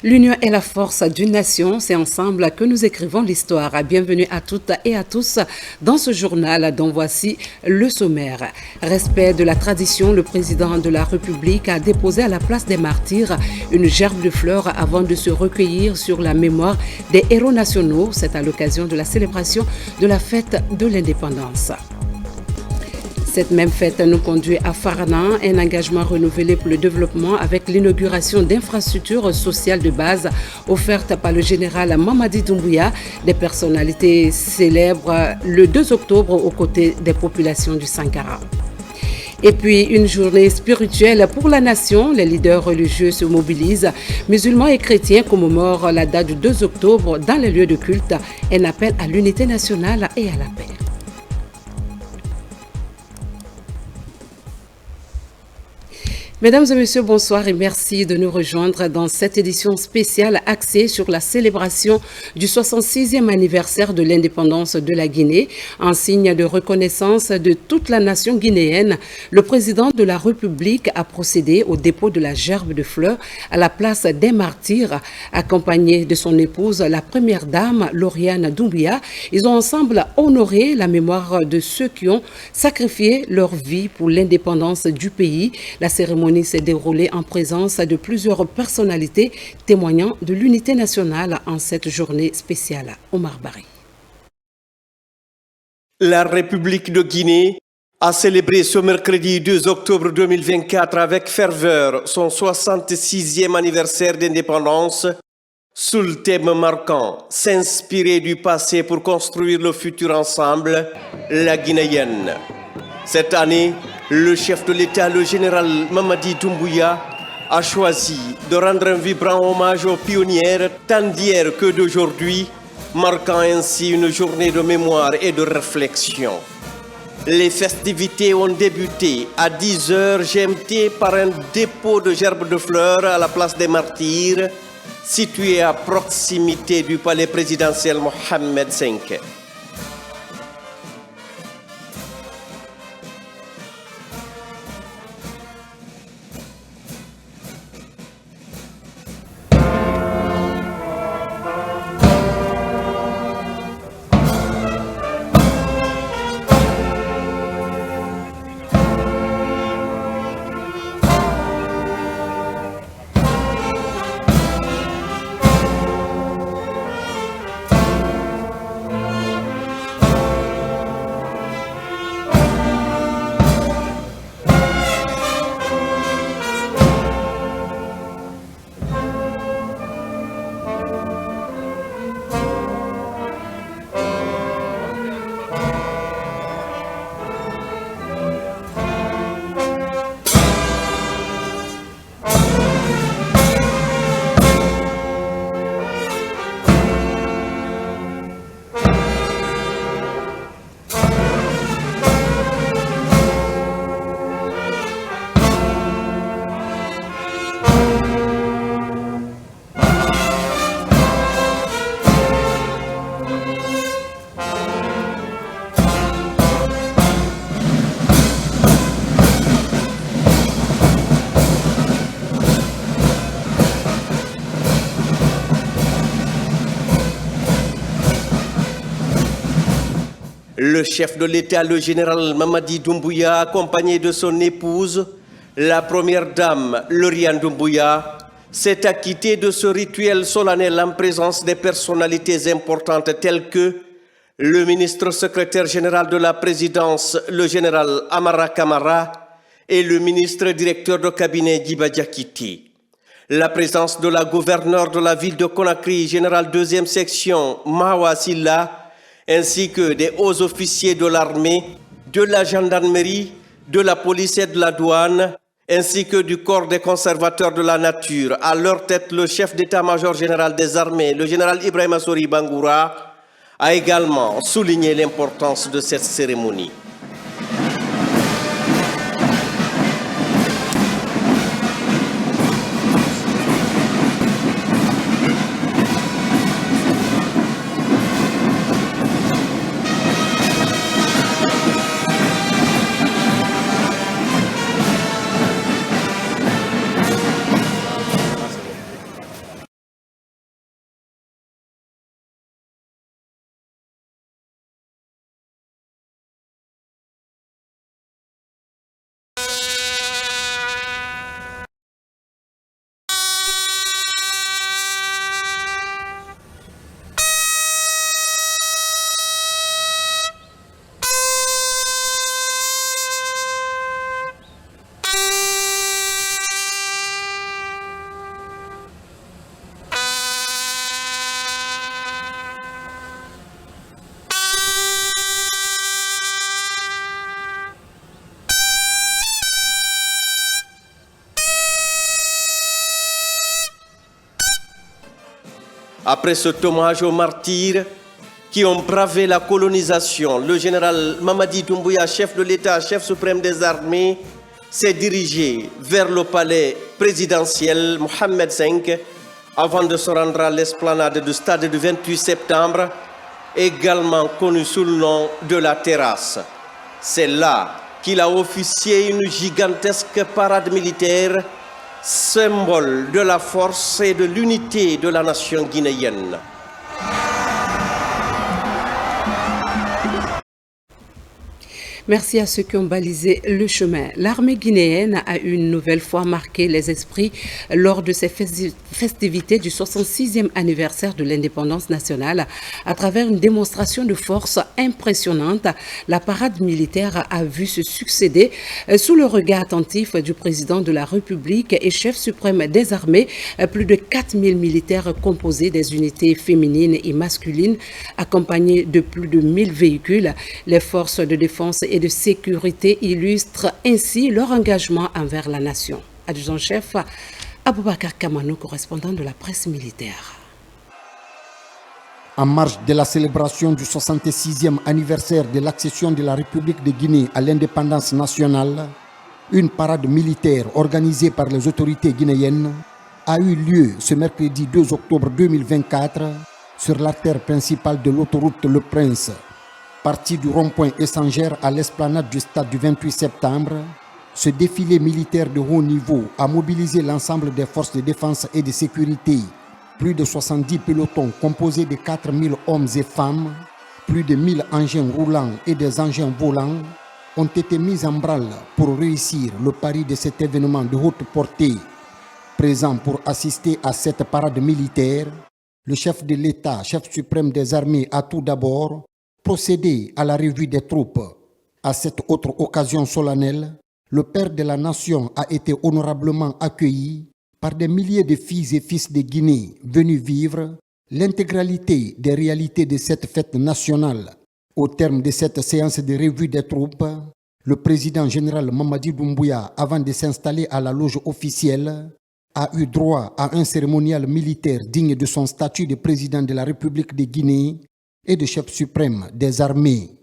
L'union est la force d'une nation, c'est ensemble que nous écrivons l'histoire. Bienvenue à toutes et à tous dans ce journal dont voici le sommaire. Respect de la tradition, le président de la République a déposé à la place des martyrs une gerbe de fleurs avant de se recueillir sur la mémoire des héros nationaux. C'est à l'occasion de la célébration de la fête de l'indépendance. Cette même fête nous conduit à Farana, un engagement renouvelé pour le développement avec l'inauguration d'infrastructures sociales de base offertes par le général Mamadi Doumbouya, des personnalités célèbres le 2 octobre aux côtés des populations du Sankara. Et puis une journée spirituelle pour la nation, les leaders religieux se mobilisent, musulmans et chrétiens commémorent la date du 2 octobre dans les lieux de culte, un appel à l'unité nationale et à la paix. Mesdames et messieurs, bonsoir et merci de nous rejoindre dans cette édition spéciale axée sur la célébration du 66e anniversaire de l'indépendance de la Guinée. En signe de reconnaissance de toute la nation guinéenne, le président de la République a procédé au dépôt de la gerbe de fleurs à la place des martyrs, accompagné de son épouse, la première dame, Lauriane Doumbouya. Ils ont ensemble honoré la mémoire de ceux qui ont sacrifié leur vie pour l'indépendance du pays. La cérémonie s'est déroulée en présence de plusieurs personnalités témoignant de l'unité nationale en cette journée spéciale. Omar Barry. La République de Guinée a célébré ce mercredi 2 octobre 2024 avec ferveur son 66e anniversaire d'indépendance sous le thème marquant « S'inspirer du passé pour construire le futur ensemble, la guinéenne ». Cette année, le chef de l'État, le général Mamadi Doumbouya, a choisi de rendre un vibrant hommage aux pionnières tant d'hier que d'aujourd'hui, marquant ainsi une journée de mémoire et de réflexion. Les festivités ont débuté à 10h GMT par un dépôt de gerbes de fleurs à la place des martyrs, situé à proximité du palais présidentiel Mohamed V. Le chef de l'État, le général Mamadi Doumbouya, accompagné de son épouse, la première dame, Lauriane Doumbouya, s'est acquitté de ce rituel solennel en présence des personnalités importantes telles que le ministre secrétaire général de la présidence, le général Amara Kamara, et le ministre directeur de cabinet Djiba Diakité. La présence de la gouverneure de la ville de Conakry, général 2e section Mawa Silla, ainsi que des hauts officiers de l'armée, de la gendarmerie, de la police et de la douane, ainsi que du corps des conservateurs de la nature. À leur tête, le chef d'état-major général des armées, le général Ibrahima Sori Bangoura, a également souligné l'importance de cette cérémonie. Après cet hommage aux martyrs qui ont bravé la colonisation, le général Mamadi Doumbouya, chef de l'État, chef suprême des armées, s'est dirigé vers le palais présidentiel Mohamed V avant de se rendre à l'esplanade du stade du 28 septembre, également connu sous le nom de la terrasse. C'est là qu'il a officié une gigantesque parade militaire, symbole de la force et de l'unité de la nation guinéenne. Merci à ceux qui ont balisé le chemin. L'armée guinéenne a une nouvelle fois marqué les esprits lors de ces festivités du 66e anniversaire de l'indépendance nationale. À travers une démonstration de force impressionnante, la parade militaire a vu se succéder sous le regard attentif du président de la République et chef suprême des armées, plus de 4000 militaires composés des unités féminines et masculines, accompagnés de plus de 1000 véhicules. Les forces de défense et de sécurité illustrent ainsi leur engagement envers la nation. Adjudant-chef Aboubakar Kamano, correspondant de la presse militaire. En marge de la célébration du 66e anniversaire de l'accession de la République de Guinée à l'indépendance nationale, une parade militaire organisée par les autorités guinéennes a eu lieu ce mercredi 2 octobre 2024 sur l'artère principale de l'autoroute Le Prince. Parti du rond-point Essangère à l'esplanade du stade du 28 septembre, ce défilé militaire de haut niveau a mobilisé l'ensemble des forces de défense et de sécurité. Plus de 70 pelotons composés de 4000 hommes et femmes, plus de 1000 engins roulants et des engins volants ont été mis en branle pour réussir le pari de cet événement de haute portée. Présent pour assister à cette parade militaire, le chef de l'État, chef suprême des armées, a tout d'abord procédé à la revue des troupes. À cette autre occasion solennelle, le père de la nation a été honorablement accueilli par des milliers de filles et fils de Guinée venus vivre l'intégralité des réalités de cette fête nationale. Au terme de cette séance de revue des troupes, le président général Mamadi Doumbouya, avant de s'installer à la loge officielle, a eu droit à un cérémonial militaire digne de son statut de président de la République de Guinée et de chef suprême des armées.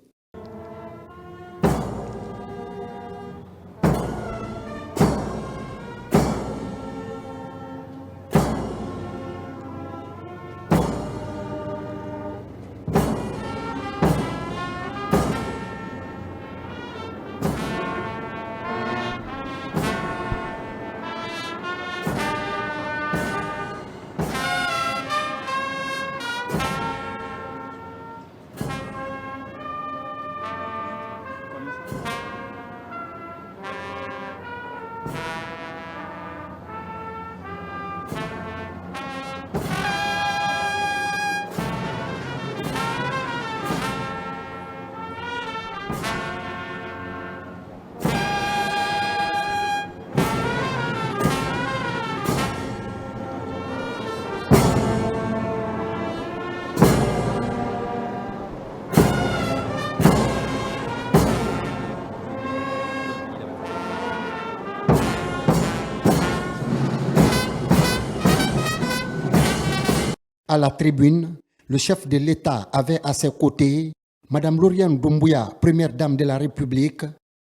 À la tribune, le chef de l'État avait à ses côtés Mme Lauriane Doumbouya, première dame de la République,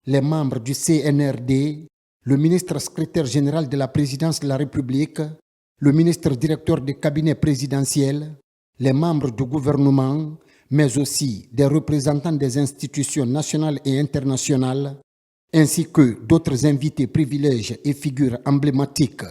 les membres du CNRD, le ministre secrétaire général de la présidence de la République, le ministre directeur du cabinet présidentiel, les membres du gouvernement, mais aussi des représentants des institutions nationales et internationales, ainsi que d'autres invités privilèges et figures emblématiques.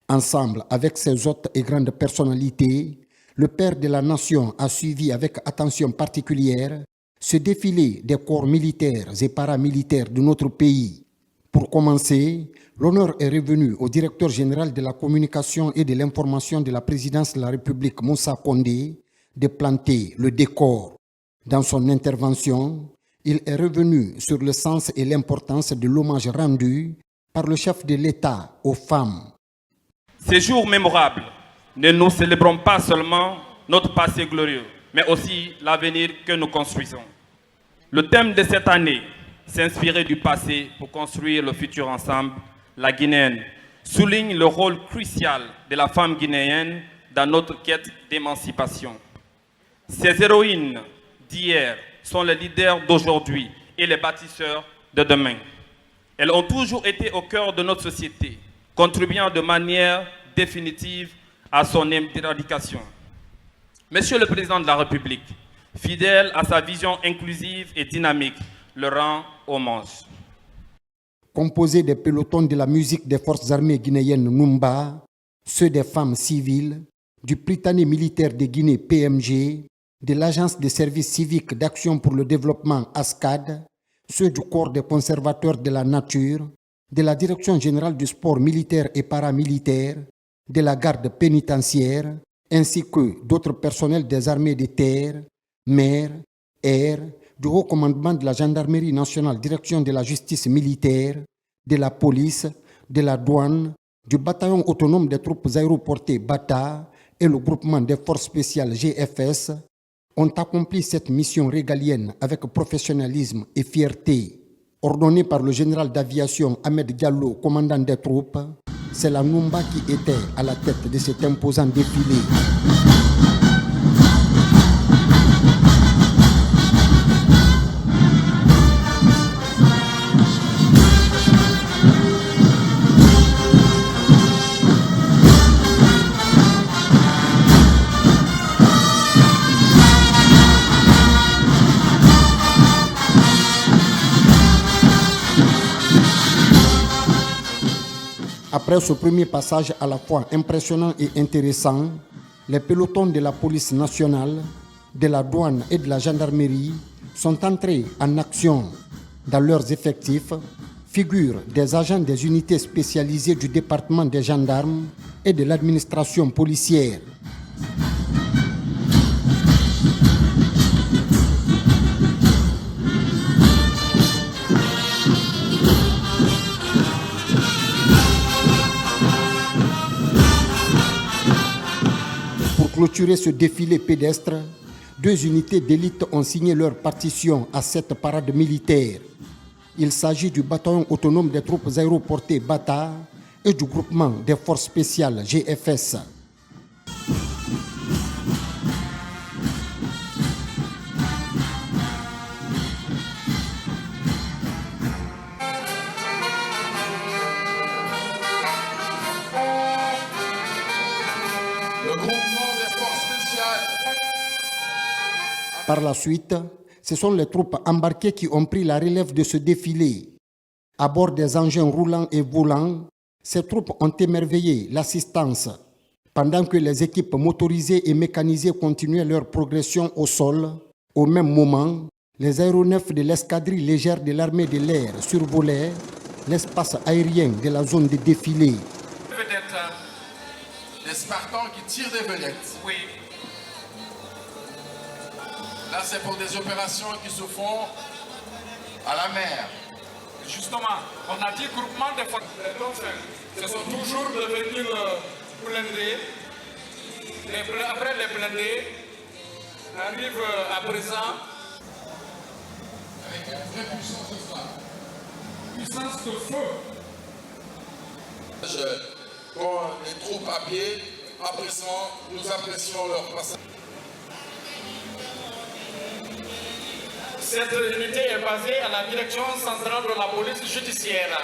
Ensemble avec ses hôtes et grandes personnalités, le père de la nation a suivi avec attention particulière ce défilé des corps militaires et paramilitaires de notre pays. Pour commencer, l'honneur est revenu au directeur général de la communication et de l'information de la présidence de la République, Moussa Condé, de planter le décor. Dans son intervention, il est revenu sur le sens et l'importance de l'hommage rendu par le chef de l'État aux femmes. Ces jours mémorables, ne nous célébrons pas seulement notre passé glorieux, mais aussi l'avenir que nous construisons. Le thème de cette année, s'inspirer du passé pour construire le futur ensemble, la Guinéenne, souligne le rôle crucial de la femme guinéenne dans notre quête d'émancipation. Ces héroïnes d'hier sont les leaders d'aujourd'hui et les bâtisseurs de demain. Elles ont toujours été au cœur de notre société, contribuant de manière définitive à son éradication. Monsieur le Président de la République, fidèle à sa vision inclusive et dynamique, le rend hommage. Composé des pelotons de la musique des forces armées guinéennes Numba, ceux des femmes civiles, du Prytanée militaire de Guinée PMG, de l'Agence des services civiques d'action pour le développement ASCAD, ceux du corps des conservateurs de la nature, de la Direction générale du sport militaire et paramilitaire, de la garde pénitentiaire, ainsi que d'autres personnels des armées de terre, mer, air, du haut commandement de la gendarmerie nationale, direction de la justice militaire, de la police, de la douane, du bataillon autonome des troupes aéroportées BATA et le groupement des forces spéciales GFS, ont accompli cette mission régalienne avec professionnalisme et fierté. Ordonné par le général d'aviation Ahmed Diallo, commandant des troupes, c'est la Numba qui était à la tête de cet imposant défilé. Après ce premier passage à la fois impressionnant et intéressant, les pelotons de la police nationale, de la douane et de la gendarmerie sont entrés en action. Dans leurs effectifs figurent des agents des unités spécialisées du département des gendarmes et de l'administration policière. Pour clôturer ce défilé pédestre, 2 unités d'élite ont signé leur partition à cette parade militaire. Il s'agit du bataillon autonome des troupes aéroportées BATA et du groupement des forces spéciales GFS. Par la suite, ce sont les troupes embarquées qui ont pris la relève de ce défilé. À bord des engins roulants et volants, ces troupes ont émerveillé l'assistance, pendant que les équipes motorisées et mécanisées continuaient leur progression au sol. Au même moment, les aéronefs de l'escadrille légère de l'armée de l'air survolaient l'espace aérien de la zone de défilé. Peut-être des Spartans qui tirent des vedettes. Oui. Là, c'est pour des opérations qui se font à la mer. Justement, on a dit groupement de forces. Ce sont toujours de venir blindés. Après les blindés, arrive à présent avec une vraie puissance de frappe. Puissance de feu. Quand les troupes à pied, à présent, nous apprécions leur passage. Cette unité est basée à la direction centrale de la police judiciaire.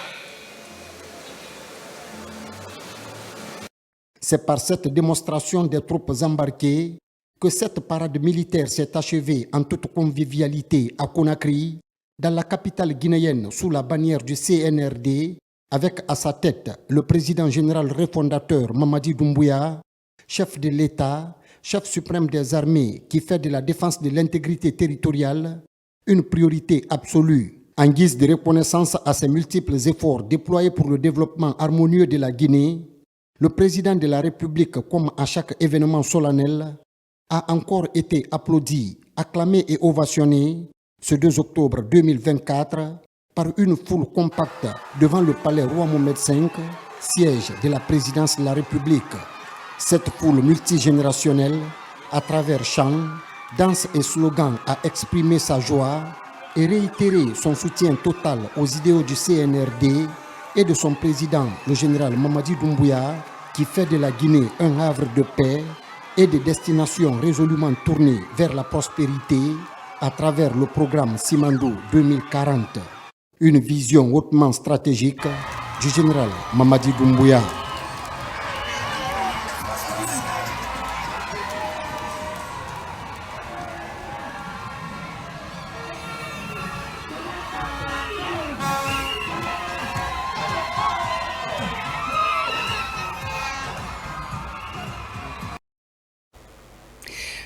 C'est par cette démonstration des troupes embarquées que cette parade militaire s'est achevée en toute convivialité à Conakry, dans la capitale guinéenne sous la bannière du CNRD, avec à sa tête le président général refondateur Mamadi Doumbouya, chef de l'État, chef suprême des armées qui fait de la défense de l'intégrité territoriale une priorité absolue. En guise de reconnaissance à ses multiples efforts déployés pour le développement harmonieux de la Guinée, le président de la République, comme à chaque événement solennel, a encore été applaudi, acclamé et ovationné ce 2 octobre 2024 par une foule compacte devant le palais Roi Mohamed V, siège de la présidence de la République. Cette foule multigénérationnelle, à travers chants, danses et slogans, a exprimé sa joie et réitéré son soutien total aux idéaux du CNRD et de son président, le général Mamadi Doumbouya, qui fait de la Guinée un havre de paix et de destination résolument tournée vers la prospérité à travers le programme Simandou 2040. Une vision hautement stratégique du général Mamadi Doumbouya.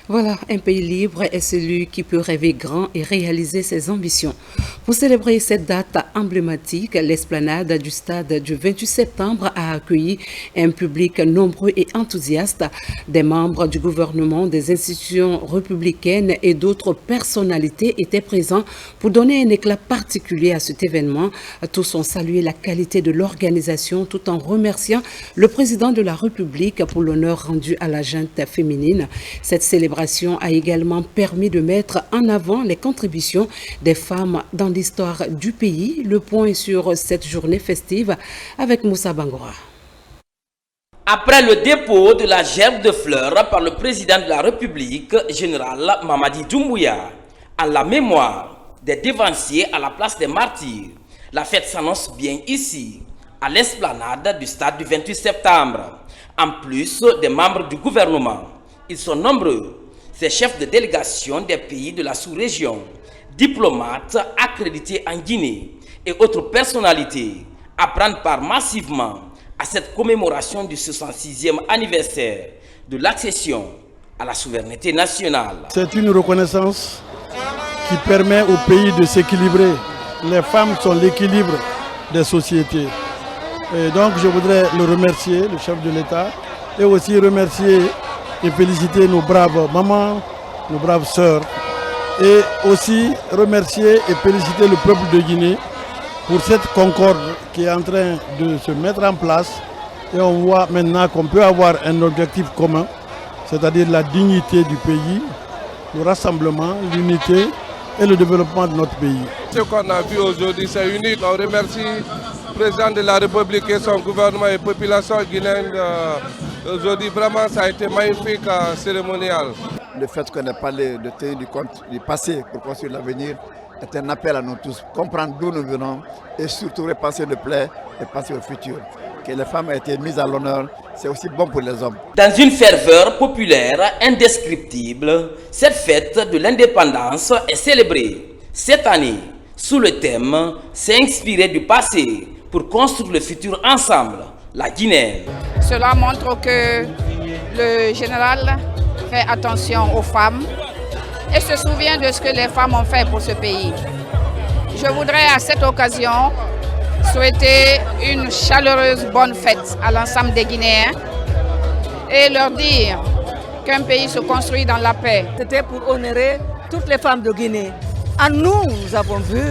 Voilà, un pays libre est celui qui peut rêver grand et réaliser ses ambitions. Pour célébrer cette date emblématique, l'esplanade du stade du 28 septembre a accueilli un public nombreux et enthousiaste, des membres du gouvernement, des institutions républicaines et d'autres personnalités étaient présents pour donner un éclat particulier à cet événement. Tous ont salué la qualité de l'organisation tout en remerciant le président de la République pour l'honneur rendu à la junte féminine. Cette célébration a également permis de mettre en avant les contributions des femmes dans l'histoire du pays. Le point sur cette journée festive avec Moussa Bangora. Après le dépôt de la gerbe de fleurs par le président de la République, général Mamadi Doumbouya, en la mémoire des dévanciers à la place des martyrs, la fête s'annonce bien ici, à l'esplanade du stade du 28 septembre. En plus des membres du gouvernement, ils sont nombreux, ces chefs de délégation des pays de la sous-région, diplomates accrédités en Guinée et autres personnalités à prendre part massivement à cette commémoration du 66e anniversaire de l'accession à la souveraineté nationale. C'est une reconnaissance qui permet au pays de s'équilibrer. Les femmes sont l'équilibre des sociétés. Et donc je voudrais le remercier, le chef de l'État, et aussi remercier et féliciter nos braves mamans, nos braves sœurs, et aussi remercier et féliciter le peuple de Guinée pour cette concorde qui est en train de se mettre en place. Et on voit maintenant qu'on peut avoir un objectif commun, c'est-à-dire la dignité du pays, le rassemblement, l'unité et le développement de notre pays. Ce qu'on a vu aujourd'hui, c'est unique. On remercie le président de la République et son gouvernement et la population guinéenne. Aujourd'hui, vraiment, ça a été magnifique, cérémonial. Le fait qu'on ait parlé de tenir du compte du passé pour construire l'avenir est un appel à nous tous. Comprendre d'où nous venons et surtout repenser le plaid et penser au futur. Que les femmes aient été mises à l'honneur, c'est aussi bon pour les hommes. Dans une ferveur populaire indescriptible, cette fête de l'indépendance est célébrée cette année sous le thème « S'inspirer du passé pour construire le futur ensemble ». La Guinée. Cela montre que le général fait attention aux femmes et se souvient de ce que les femmes ont fait pour ce pays. Je voudrais à cette occasion souhaiter une chaleureuse bonne fête à l'ensemble des Guinéens et leur dire qu'un pays se construit dans la paix. C'était pour honorer toutes les femmes de Guinée. En nous, nous avons vu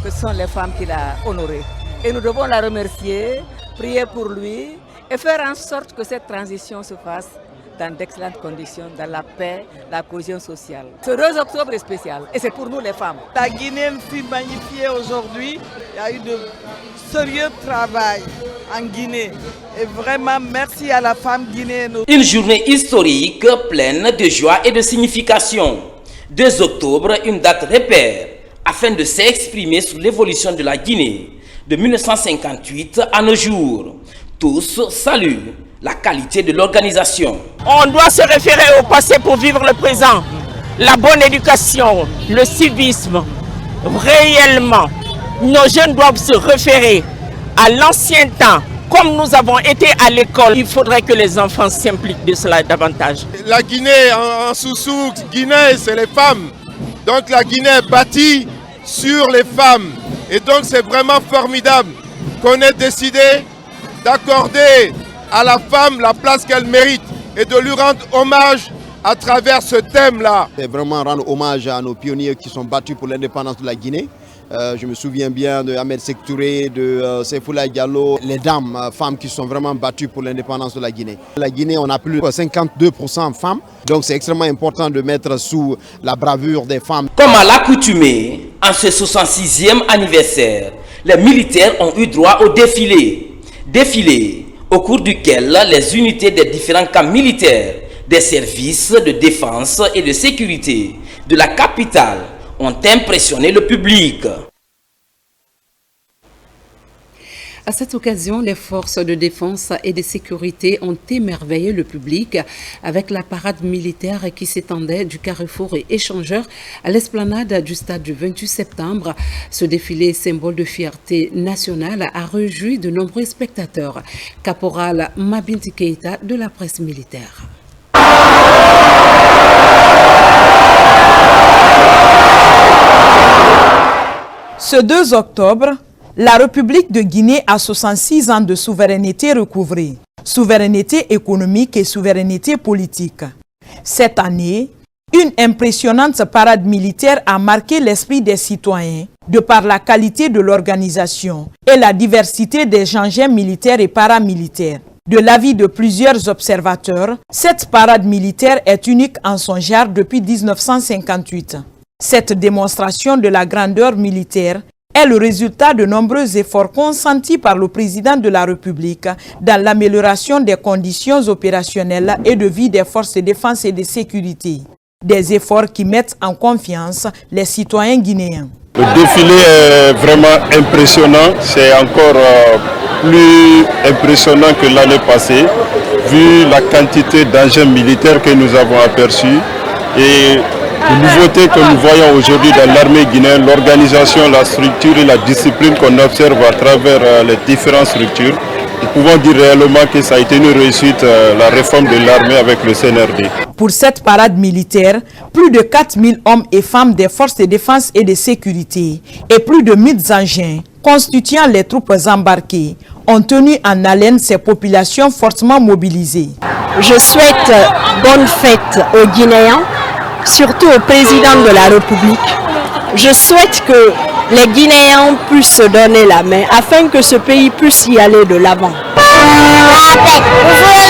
que ce sont les femmes qui l'ont honorée. Et nous devons la remercier, prier pour lui et faire en sorte que cette transition se fasse dans d'excellentes conditions, dans la paix, la cohésion sociale. Ce 2 octobre est spécial et c'est pour nous les femmes. La Guinée fut magnifiée aujourd'hui. Il y a eu de sérieux travail en Guinée. Et vraiment, merci à la femme guinéenne. Une journée historique pleine de joie et de signification. 2 octobre, une date repère afin de s'exprimer sur l'évolution de la Guinée de 1958 à nos jours. Tous saluent la qualité de l'organisation. On doit se référer au passé pour vivre le présent. La bonne éducation, le civisme, réellement, nos jeunes doivent se référer à l'ancien temps. Comme nous avons été à l'école, il faudrait que les enfants s'impliquent de cela davantage. La Guinée, en sous-sous, Guinée, c'est les femmes. Donc la Guinée est bâtie sur les femmes. Et donc c'est vraiment formidable qu'on ait décidé d'accorder à la femme la place qu'elle mérite et de lui rendre hommage à travers ce thème-là. C'est vraiment rendre hommage à nos pionniers qui sont battus pour l'indépendance de la Guinée. Je me souviens bien de Ahmed Sékou Touré, de Seyfoula Diallo, les dames, femmes qui sont vraiment battues pour l'indépendance de la Guinée. La Guinée, on a plus de 52% de femmes, donc c'est extrêmement important de mettre sous la bravure des femmes. Comme à l'accoutumée, en ce 66e anniversaire, les militaires ont eu droit au défilé. Défilé au cours duquel les unités des différents camps militaires, des services de défense et de sécurité de la capitale ont impressionné le public. À cette occasion, les forces de défense et de sécurité ont émerveillé le public avec la parade militaire qui s'étendait du carrefour et échangeur à l'esplanade du stade du 28 septembre. Ce défilé, symbole de fierté nationale, a réjoui de nombreux spectateurs. Caporal Mabinti Keita de la presse militaire. Ce 2 octobre, la République de Guinée a 66 ans de souveraineté recouvrée, souveraineté économique et souveraineté politique. Cette année, une impressionnante parade militaire a marqué l'esprit des citoyens de par la qualité de l'organisation et la diversité des engins militaires et paramilitaires. De l'avis de plusieurs observateurs, cette parade militaire est unique en son genre depuis 1958. Cette démonstration de la grandeur militaire est le résultat de nombreux efforts consentis par le président de la République dans l'amélioration des conditions opérationnelles et de vie des forces de défense et de sécurité. Des efforts qui mettent en confiance les citoyens guinéens. Le défilé est vraiment impressionnant. C'est encore plus impressionnant que l'année passée, vu la quantité d'engins militaires que nous avons aperçus et les nouveautés que nous voyons aujourd'hui dans l'armée guinéenne, l'organisation, la structure et la discipline qu'on observe à travers les différentes structures. Nous pouvons dire réellement que ça a été une réussite, la réforme de l'armée avec le CNRD. Pour cette parade militaire, plus de 4000 hommes et femmes des forces de défense et de sécurité et plus de 1000 engins constituant les troupes embarquées ont tenu en haleine ces populations fortement mobilisées. Je souhaite bonne fête aux Guinéens, surtout au président de la République. Je souhaite que les Guinéens puissent se donner la main afin que ce pays puisse y aller de l'avant. La paix,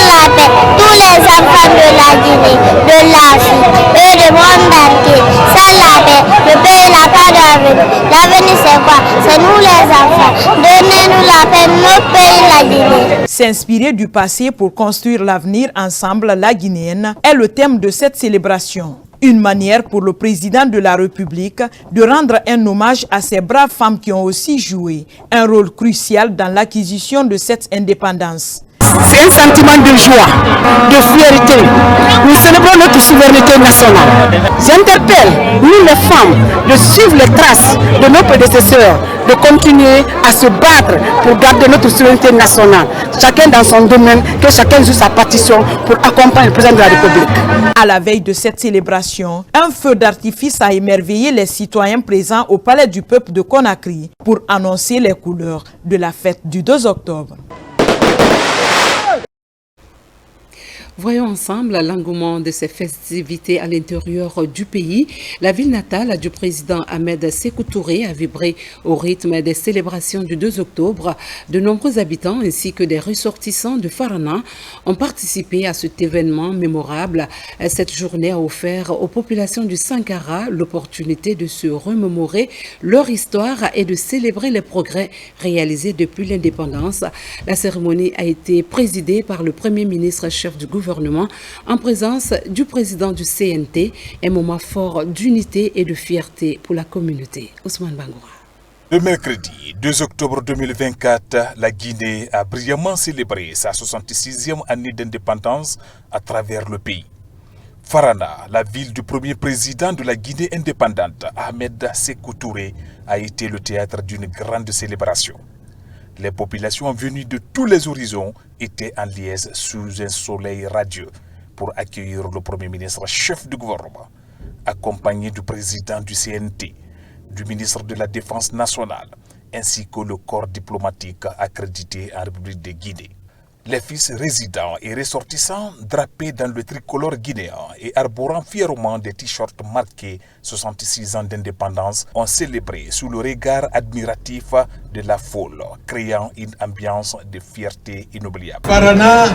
la paix, tous les enfants de la Guinée, de l'Afrique et du monde entier. Sans la paix, le pays n'a pas d'avenir. L'avenir c'est quoi? C'est nous les enfants. Donnez-nous la paix, notre pays, la Guinée. S'inspirer du passé pour construire l'avenir ensemble, la Guinéenne, est le thème de cette célébration. Une manière pour le président de la République de rendre un hommage à ces braves femmes qui ont aussi joué un rôle crucial dans l'acquisition de cette indépendance. C'est un sentiment de joie, de fierté. Nous célébrons notre souveraineté nationale. J'interpelle, nous les femmes, de suivre les traces de nos prédécesseurs, de continuer à se battre pour garder notre souveraineté nationale. Chacun dans son domaine, que chacun joue sa partition pour accompagner le président de la République. À la veille de cette célébration, un feu d'artifice a émerveillé les citoyens présents au Palais du Peuple de Conakry pour annoncer les couleurs de la fête du 2 octobre. Voyons ensemble l'engouement de ces festivités à l'intérieur du pays. La ville natale du président Ahmed Sékou Touré a vibré au rythme des célébrations du 2 octobre. De nombreux habitants ainsi que des ressortissants de Farana ont participé à cet événement mémorable. Cette journée a offert aux populations du Sankara l'opportunité de se remémorer leur histoire et de célébrer les progrès réalisés depuis l'indépendance. La cérémonie a été présidée par le Premier ministre chef du gouvernement en présence du président du CNT, un moment fort d'unité et de fierté pour la communauté. Ousmane Bangoura. Le mercredi 2 octobre 2024, la Guinée a brillamment célébré sa 66e année d'indépendance à travers le pays. Farana, la ville du premier président de la Guinée indépendante, Ahmed Sékou Touré, a été le théâtre d'une grande célébration. Les populations venues de tous les horizons étaient en liesse sous un soleil radieux pour accueillir le Premier ministre chef du gouvernement, accompagné du président du CNT, du ministre de la Défense nationale, ainsi que le corps diplomatique accrédité en République de Guinée. Les fils résidents et ressortissants drapés dans le tricolore guinéen et arborant fièrement des t-shirts marqués 66 ans d'indépendance ont célébré sous le regard admiratif de la foule, créant une ambiance de fierté inoubliable. Farana,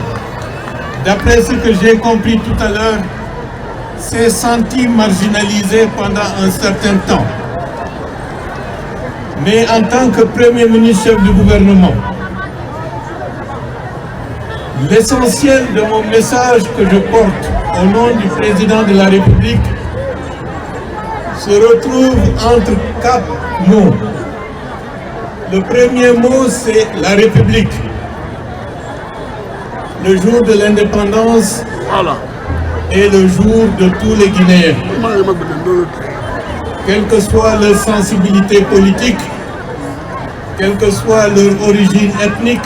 d'après ce que j'ai compris tout à l'heure, s'est senti marginalisé pendant un certain temps. Mais en tant que Premier ministre chef du gouvernement, L'essentiel de mon message que je porte au nom du président de la République se retrouve entre 4 mots. Le premier mot, c'est la République. Le jour de l'indépendance est le jour de tous les Guinéens. Quelle que soit leur sensibilité politique, quelle que soit leur origine ethnique,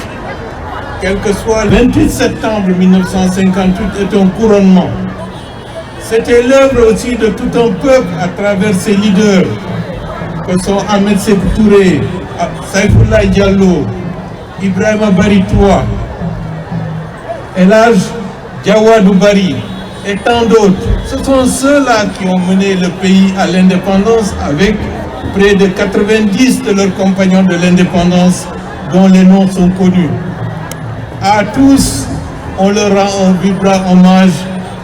quel que soit le 28 septembre 1958 est un couronnement. C'était l'œuvre aussi de tout un peuple à travers ses leaders, que sont Ahmed Sékou Touré, Saïfoulaye Diallo, Ibrahima Baritoua, El Hadj Diawadou Bari et tant d'autres. Ce sont ceux-là qui ont mené le pays à l'indépendance avec près de 90 de leurs compagnons de l'indépendance dont les noms sont connus. À tous, on leur rend un vibrant hommage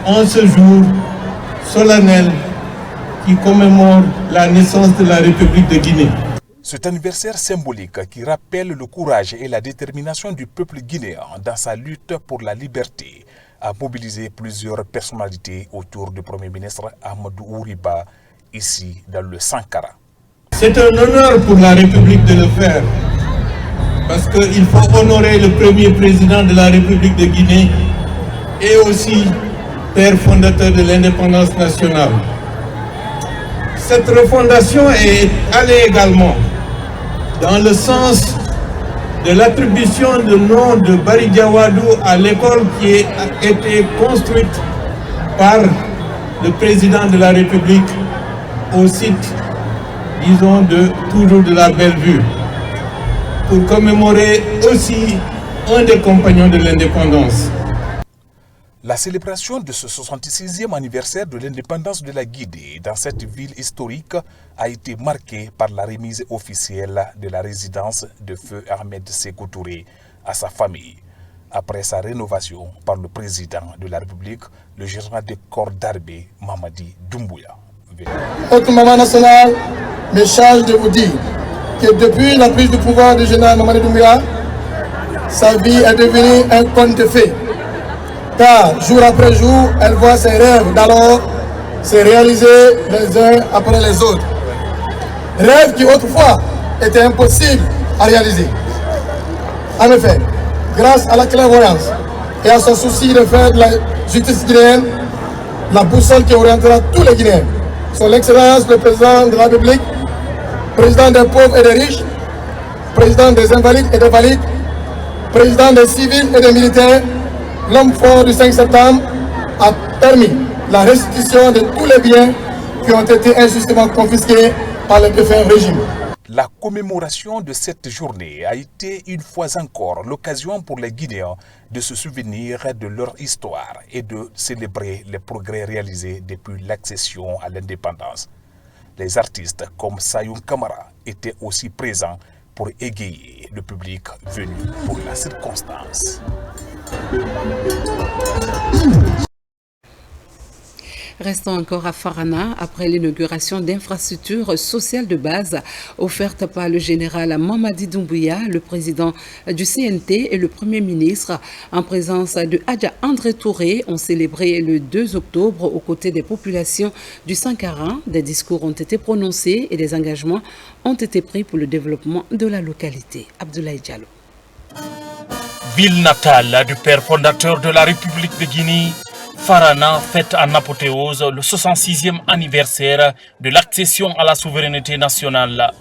en ce jour solennel qui commémore la naissance de la République de Guinée. Cet anniversaire symbolique qui rappelle le courage et la détermination du peuple guinéen dans sa lutte pour la liberté a mobilisé plusieurs personnalités autour du Premier ministre Ahmadou Ouriba, ici dans le Sankara. C'est un honneur pour la République de le faire, parce qu'il faut honorer le premier président de la République de Guinée et aussi père fondateur de l'indépendance nationale. Cette refondation est allée également dans le sens de l'attribution du nom de Bari Diawadou à l'école qui a été construite par le président de la République au site, disons, toujours de la Bellevue, pour commémorer aussi un des compagnons de l'indépendance. La célébration de ce 66e anniversaire de l'indépendance de la Guinée dans cette ville historique a été marquée par la remise officielle de la résidence de feu Ahmed Sékou Touré à sa famille, après sa rénovation par le président de la République, le général de corps d'armée Mamadi Doumbouya. Haute Maman nationale me charge de vous dire que depuis la prise du pouvoir du général Mamadi Doumbouya, sa vie est devenue un conte de fées. Car jour après jour, elle voit ses rêves d'alors se réaliser les uns après les autres. Rêves qui autrefois étaient impossibles à réaliser. En effet, grâce à la clairvoyance et à son souci de faire de la justice guinéenne la boussole qui orientera tous les Guinéens, son Excellence le Président de la République, Président des pauvres et des riches, Président des invalides et des valides, Président des civils et des militaires, l'homme fort du 5 septembre a permis la restitution de tous les biens qui ont été injustement confisqués par le défunt régime. La commémoration de cette journée a été une fois encore l'occasion pour les Guinéens de se souvenir de leur histoire et de célébrer les progrès réalisés depuis l'accession à l'indépendance. Les artistes comme Sayoun Kamara étaient aussi présents pour égayer le public venu pour la circonstance. Restons encore à Farana après l'inauguration d'infrastructures sociales de base offertes par le général Mamadi Doumbouya, le président du CNT et le Premier ministre, en présence de Adja André Touré, ont célébré le 2 octobre aux côtés des populations du Sankara. Des discours ont été prononcés et des engagements ont été pris pour le développement de la localité. Abdoulaye Diallo. Ville natale du père fondateur de la République de Guinée, Farana fête en apothéose le 66e anniversaire de l'accession à la souveraineté nationale.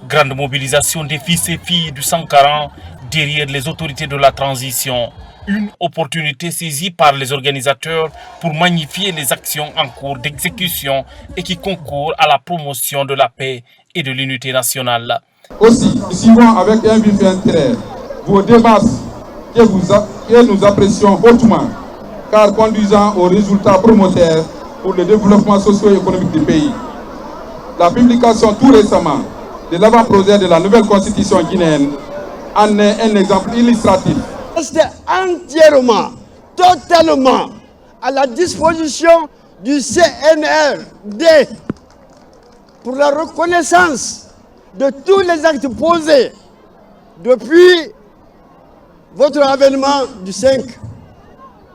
Grande mobilisation des fils et filles du Sankara derrière les autorités de la transition. Une opportunité saisie par les organisateurs pour magnifier les actions en cours d'exécution et qui concourent à la promotion de la paix et de l'unité nationale. Aussi, nous suivons avec un vif intérêt vos démarches que nous apprécions hautement, car conduisant aux résultats promoteurs pour le développement socio-économique du pays. La publication tout récemment de l'avant-projet de la nouvelle constitution guinéenne en est un exemple illustratif. C'est entièrement, totalement à la disposition du CNRD pour la reconnaissance de tous les actes posés depuis votre avènement du 5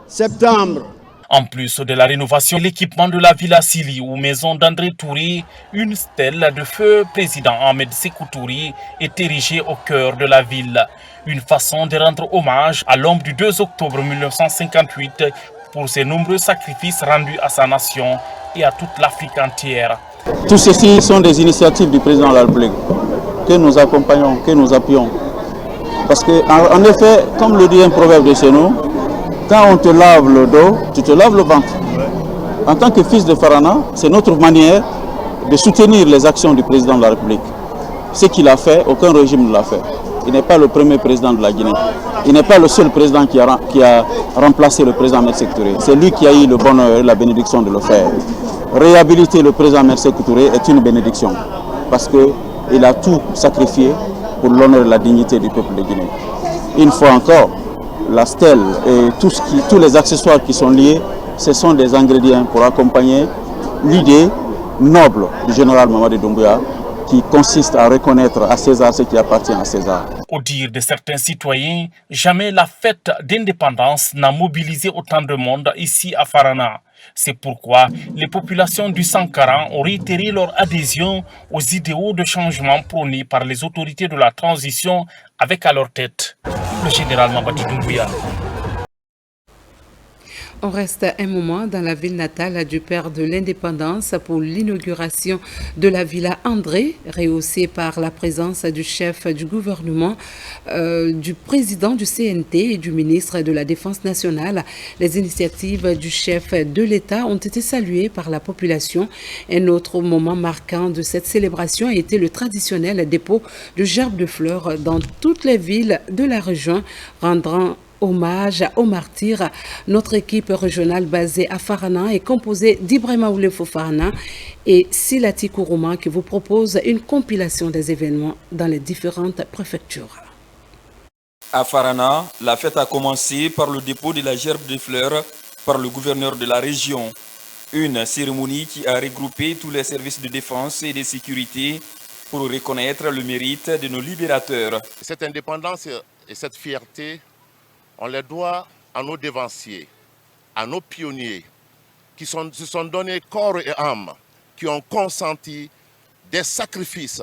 septembre. En plus de la rénovation, l'équipement de la Villa Sili ou maison d'André Touré, une stèle de feu président Ahmed Sékou Touré est érigée au cœur de la ville. Une façon de rendre hommage à l'homme du 2 octobre 1958 pour ses nombreux sacrifices rendus à sa nation et à toute l'Afrique entière. Tout ceci sont des initiatives du président de la République que nous accompagnons, que nous appuyons. Parce qu'en effet, comme le dit un proverbe de chez nous, quand on te lave le dos, tu te laves le ventre. En tant que fils de Farana, c'est notre manière de soutenir les actions du président de la République. Ce qu'il a fait, aucun régime ne l'a fait. Il n'est pas le premier président de la Guinée. Il n'est pas le seul président qui a remplacé le président Ahmed Sékou Touré. C'est lui qui a eu le bonheur et la bénédiction de le faire. Réhabiliter le président Ahmed Sékou Touré est une bénédiction parce qu'il a tout sacrifié pour l'honneur et la dignité du peuple de Guinée. Une fois encore, la stèle et tous les accessoires qui sont liés, ce sont des ingrédients pour accompagner l'idée noble du général Mamadi Doumbouya qui consiste à reconnaître à César ce qui appartient à César. Au dire de certains citoyens, jamais la fête d'indépendance n'a mobilisé autant de monde ici à Farana. C'est pourquoi les populations du Sankara ont réitéré leur adhésion aux idéaux de changement prônés par les autorités de la transition avec à leur tête le général Mamadi Doumbouya. On reste un moment dans la ville natale du père de l'indépendance pour l'inauguration de la Villa André, rehaussée par la présence du chef du gouvernement, du président du CNT et du ministre de la Défense nationale. Les initiatives du chef de l'État ont été saluées par la population. Un autre moment marquant de cette célébration a été le traditionnel dépôt de gerbes de fleurs dans toutes les villes de la région, rendant hommage aux martyrs. Notre équipe régionale basée à Farana est composée d'Ibrahima Oulé Fofana et Silati Kourouma qui vous propose une compilation des événements dans les différentes préfectures. À Farana, la fête a commencé par le dépôt de la gerbe de fleurs par le gouverneur de la région. Une cérémonie qui a regroupé tous les services de défense et de sécurité pour reconnaître le mérite de nos libérateurs. Cette indépendance et cette fierté, on les doit à nos dévanciers, à nos pionniers, qui se sont donnés corps et âme, qui ont consenti des sacrifices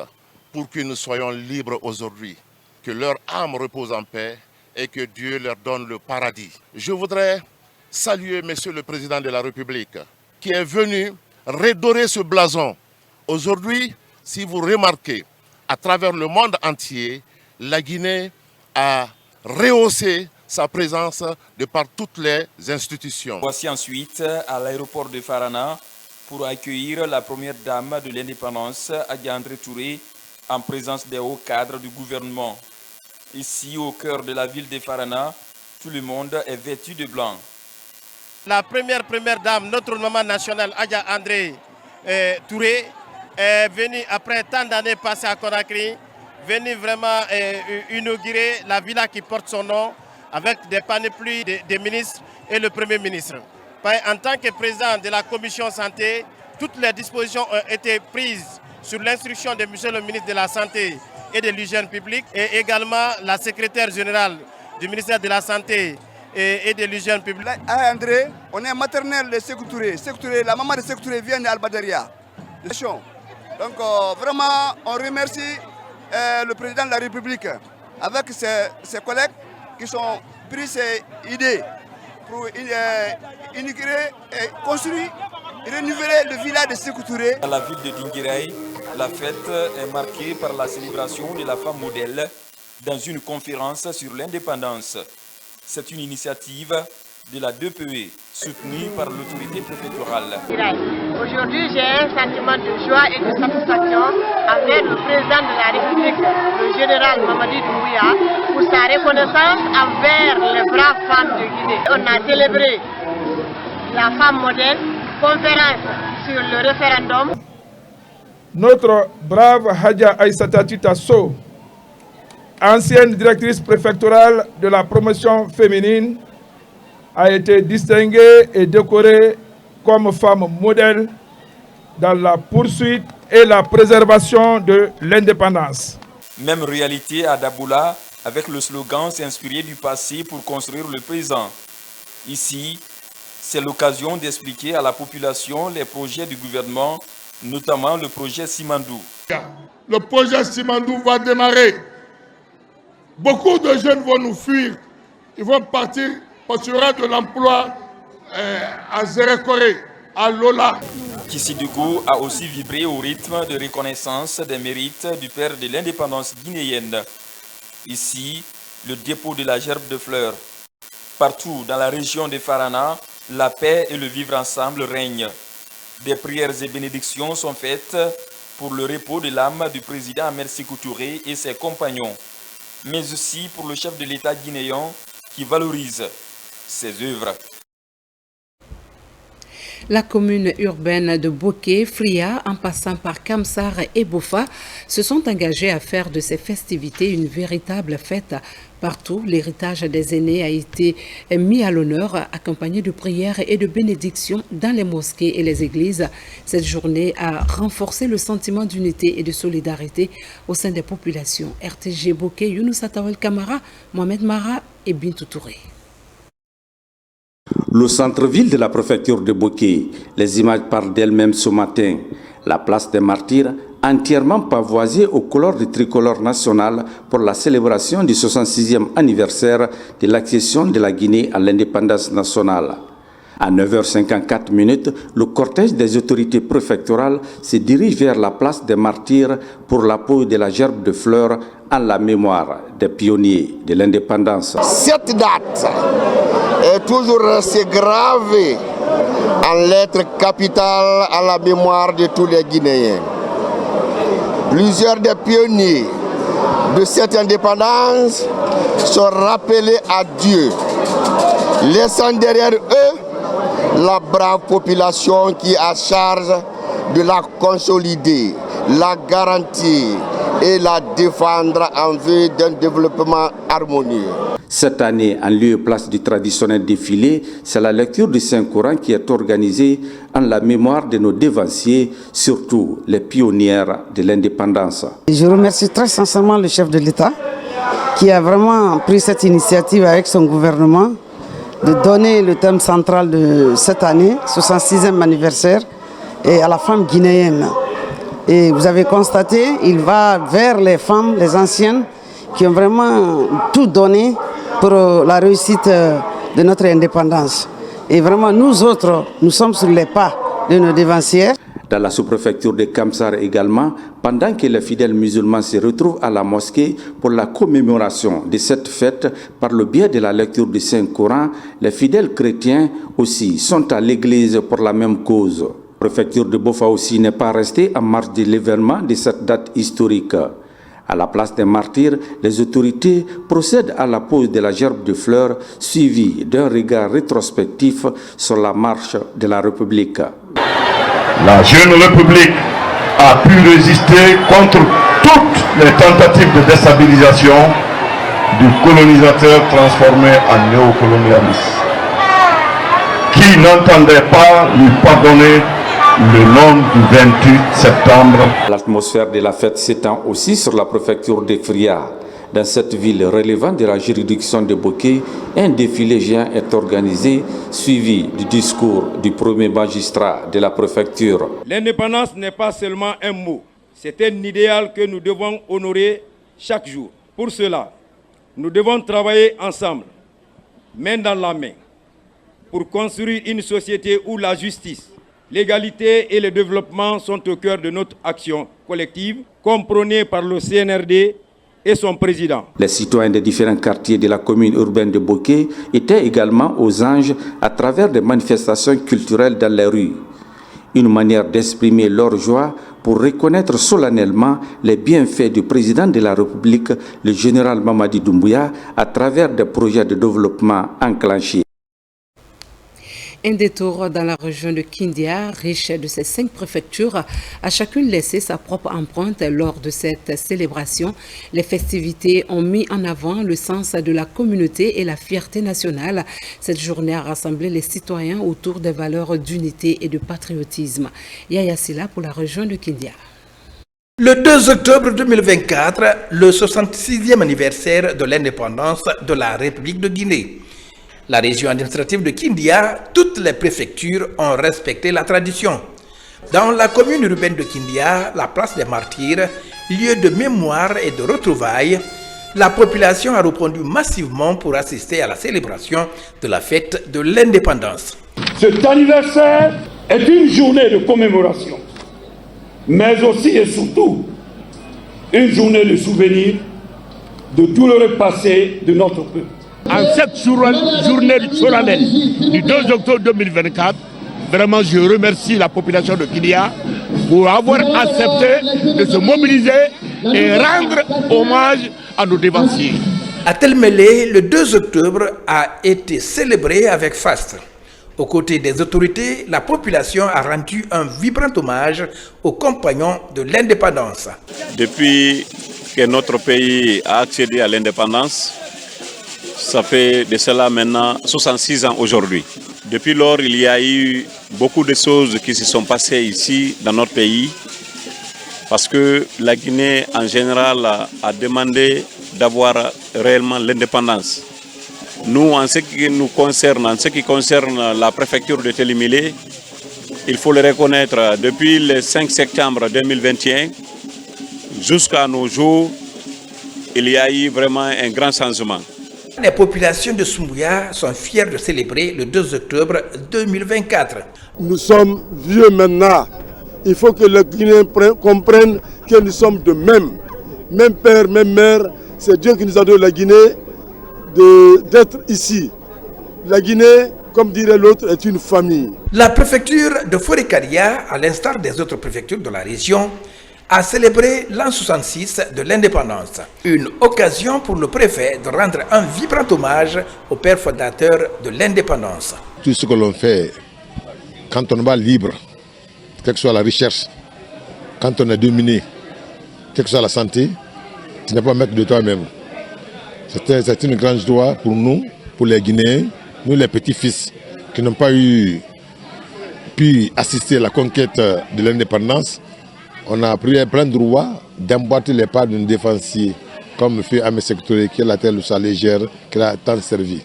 pour que nous soyons libres aujourd'hui. Que leur âme repose en paix et que Dieu leur donne le paradis. Je voudrais saluer Monsieur le Président de la République, qui est venu redorer ce blason. Aujourd'hui, si vous remarquez, à travers le monde entier, la Guinée a rehaussé sa présence de par toutes les institutions. Voici ensuite à l'aéroport de Farana pour accueillir la première dame de l'indépendance, Adja André Touré, en présence des hauts cadres du gouvernement. Ici, au cœur de la ville de Farana, tout le monde est vêtu de blanc. La première dame, notre maman nationale, Adja André Touré, est venue après tant d'années passées à Conakry, venue vraiment inaugurer la villa qui porte son nom, avec des panoplies des ministres et le Premier ministre. En tant que président de la commission santé, toutes les dispositions ont été prises sur l'instruction de monsieur le ministre de la Santé et de l'Hygiène publique et également la secrétaire générale du ministère de la Santé et de l'Hygiène publique. André, on est maternelle de Sékou Touré. La maman de Sékou Touré vient d'Al-Badaria. Donc vraiment, on remercie le président de la République avec ses collègues qui ont pris ces idées pour inaugurer et construire et renouveler le village de Sékou Touré. À la ville de Dinguiraye, la fête est marquée par la célébration de la femme modèle dans une conférence sur l'indépendance. C'est une initiative de la DPE, soutenue par l'autorité préfectorale. Aujourd'hui, j'ai un sentiment de joie et de satisfaction envers le président de la République, le général Mamadi Doumbouya, pour sa reconnaissance envers les braves femmes de Guinée. On a célébré la femme modèle, conférence sur le référendum. Notre brave Hadja Aïssata Titasso, ancienne directrice préfectorale de la promotion féminine, a été distinguée et décorée comme femme modèle dans la poursuite et la préservation de l'indépendance. Même réalité à Daboula, avec le slogan s'inspirer du passé pour construire le présent. Ici, c'est l'occasion d'expliquer à la population les projets du gouvernement, notamment le projet Simandou. Le projet Simandou va démarrer. Beaucoup de jeunes vont nous fuir. Ils vont partir parce qu'il y aura de l'emploi à Zérekoré, à Lola. Kissidougou a aussi vibré au rythme de reconnaissance des mérites du père de l'indépendance guinéenne. Ici, le dépôt de la gerbe de fleurs. Partout dans la région de Farana, la paix et le vivre ensemble règnent. Des prières et bénédictions sont faites pour le repos de l'âme du président Ahmed Sékou Touré et ses compagnons, mais aussi pour le chef de l'État guinéen qui valorise ses œuvres. La commune urbaine de Boké, Fria, en passant par Kamsar et Bofa, se sont engagés à faire de ces festivités une véritable fête. Partout, l'héritage des aînés a été mis à l'honneur, accompagné de prières et de bénédictions dans les mosquées et les églises. Cette journée a renforcé le sentiment d'unité et de solidarité au sein des populations. RTG Boké, Younous Atawel Kamara, Mohamed Mara et Bintou Touré. Le centre-ville de la préfecture de Boké, les images parlent d'elles-mêmes ce matin. La place des Martyrs, entièrement pavoisée aux couleurs du tricolore national pour la célébration du 66e anniversaire de l'accession de la Guinée à l'indépendance nationale. À 9h54, le cortège des autorités préfectorales se dirige vers la place des Martyrs pour la pose de la gerbe de fleurs en la mémoire des pionniers de l'indépendance. Cette date est toujours restée gravée en lettres capitales à la mémoire de tous les Guinéens. Plusieurs des pionniers de cette indépendance sont rappelés à Dieu, laissant derrière eux la brave population qui a charge de la consolider, la garantir et la défendre en vue d'un développement harmonieux. Cette année, en lieu et place du traditionnel défilé, c'est la lecture du Saint-Coran qui est organisée en la mémoire de nos devanciers, surtout les pionnières de l'indépendance. Je remercie très sincèrement le chef de l'État qui a vraiment pris cette initiative avec son gouvernement de donner le thème central de cette année, 66e anniversaire, et à la femme guinéenne. Et vous avez constaté, il va vers les femmes, les anciennes, qui ont vraiment tout donné pour la réussite de notre indépendance. Et vraiment, nous autres, nous sommes sur les pas de nos devancières. Dans la sous-préfecture de Kamsar également, pendant que les fidèles musulmans se retrouvent à la mosquée pour la commémoration de cette fête par le biais de la lecture du Saint-Coran, les fidèles chrétiens aussi sont à l'église pour la même cause. La préfecture de Bofa aussi n'est pas restée en marge de l'événement de cette date historique. À la place des Martyrs, les autorités procèdent à la pose de la gerbe de fleurs suivie d'un regard rétrospectif sur la marche de la République. La jeune République a pu résister contre toutes les tentatives de déstabilisation du colonisateur transformé en néocolonialiste, qui n'entendait pas lui pardonner le nom du 28 septembre. L'atmosphère de la fête s'étend aussi sur la préfecture de Fria. Dans cette ville relevant de la juridiction de Boké, un défilé géant est organisé, suivi du discours du premier magistrat de la préfecture. L'indépendance n'est pas seulement un mot, c'est un idéal que nous devons honorer chaque jour. Pour cela, nous devons travailler ensemble, main dans la main, pour construire une société où la justice, l'égalité et le développement sont au cœur de notre action collective, comme prônée par le CNRD et son président. Les citoyens des différents quartiers de la commune urbaine de Boké étaient également aux anges à travers des manifestations culturelles dans les rues. Une manière d'exprimer leur joie pour reconnaître solennellement les bienfaits du président de la République, le général Mamadi Doumbouya, à travers des projets de développement enclenchés. Un détour dans la région de Kindia, riche de ses 5 préfectures, a chacune laissé sa propre empreinte lors de cette célébration. Les festivités ont mis en avant le sens de la communauté et la fierté nationale. Cette journée a rassemblé les citoyens autour des valeurs d'unité et de patriotisme. Yaya Silla pour la région de Kindia. Le 2 octobre 2024, le 66e anniversaire de l'indépendance de la République de Guinée. La région administrative de Kindia, toutes les préfectures ont respecté la tradition. Dans la commune urbaine de Kindia, la place des Martyrs, lieu de mémoire et de retrouvailles, la population a répondu massivement pour assister à la célébration de la fête de l'indépendance. Cet anniversaire est une journée de commémoration, mais aussi et surtout une journée de souvenir de tout le passé de notre peuple. En cette journée solennelle du 2 octobre 2024, vraiment je remercie la population de Kindia pour avoir accepté de se mobiliser et rendre hommage à nos dévanciers. À Telmélé, le 2 octobre a été célébré avec faste. Aux côtés des autorités, la population a rendu un vibrant hommage aux compagnons de l'indépendance. Depuis que notre pays a accédé à l'indépendance, ça fait de cela maintenant 66 ans aujourd'hui. Depuis lors, il y a eu beaucoup de choses qui se sont passées ici dans notre pays parce que la Guinée en général a demandé d'avoir réellement l'indépendance. Nous, en ce qui concerne la préfecture de Télémilé, il faut le reconnaître, depuis le 5 septembre 2021 jusqu'à nos jours, il y a eu vraiment un grand changement. Les populations de Soumbouya sont fières de célébrer le 2 octobre 2024. Nous sommes vieux maintenant. Il faut que les Guinéens comprennent que nous sommes de même père, même mère. C'est Dieu qui nous a donné la Guinée d'être ici. La Guinée, comme dirait l'autre, est une famille. La préfecture de Forikaria, à l'instar des autres préfectures de la région, a célébré l'an 66 de l'indépendance. Une occasion pour le préfet de rendre un vibrant hommage au père fondateur de l'indépendance. Tout ce que l'on fait, quand on va libre, quelle que soit la recherche, quand on est dominé, quelle que soit la santé, tu n'es pas maître de toi-même. C'est une grande joie pour nous, pour les Guinéens, nous les petits-fils qui n'ont pas pu assister à la conquête de l'indépendance. On a pris plein de droits d'emboîter les pas d'un défensier, comme fait Ahmed Sékou Touré, qui est la terre de sa légère, qui a tant servi.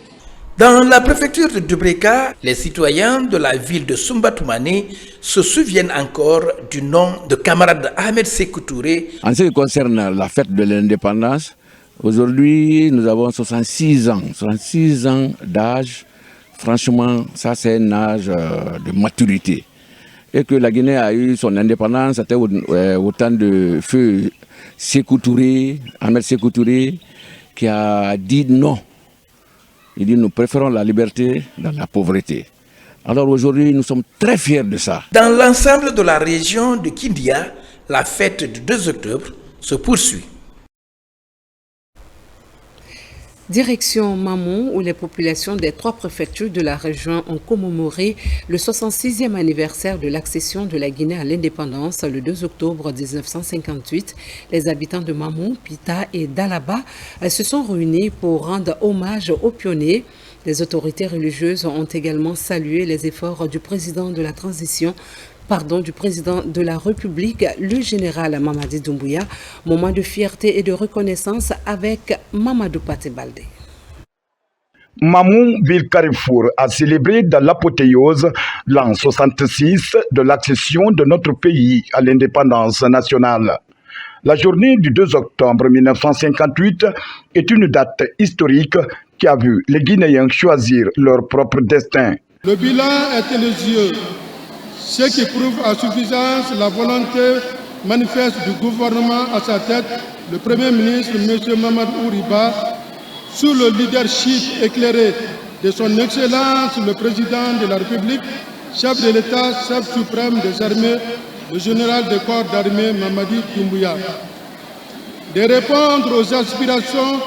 Dans la préfecture de Dubreka, les citoyens de la ville de Sumbatumane se souviennent encore du nom de camarade Ahmed Sékou Touré. En ce qui concerne la fête de l'indépendance, aujourd'hui nous avons 66 ans d'âge. Franchement, ça c'est un âge de maturité. Et que la Guinée a eu son indépendance, c'était au temps de feu Sékou Touré, Ahmed Sékou Touré, qui a dit non. Il dit nous préférons la liberté dans la pauvreté. Alors aujourd'hui, nous sommes très fiers de ça. Dans l'ensemble de la région de Kindia, la fête du 2 octobre se poursuit. Direction Mamon, où les populations des 3 préfectures de la région ont commémoré le 66e anniversaire de l'accession de la Guinée à l'indépendance le 2 octobre 1958. Les habitants de Mamon, Pita et Dalaba se sont réunis pour rendre hommage aux pionniers. Les autorités religieuses ont également salué les efforts du président de la transition, du président de la République, le général Mamadi Doumbouya. Moment de fierté et de reconnaissance avec Mamadou Paté Baldé. Mamou Ville Carrefour a célébré dans l'apothéose l'an 66 de l'accession de notre pays à l'indépendance nationale. La journée du 2 octobre 1958 est une date historique qui a vu les Guinéens choisir leur propre destin. Le bilan est élogieux, ce qui prouve à suffisance la volonté manifeste du gouvernement à sa tête, le Premier ministre M. Mamadou Ouriba, sous le leadership éclairé de son Excellence le Président de la République, chef de l'État, chef suprême des armées, le général des corps d'armée Mamadi Doumbouya, de répondre aux aspirations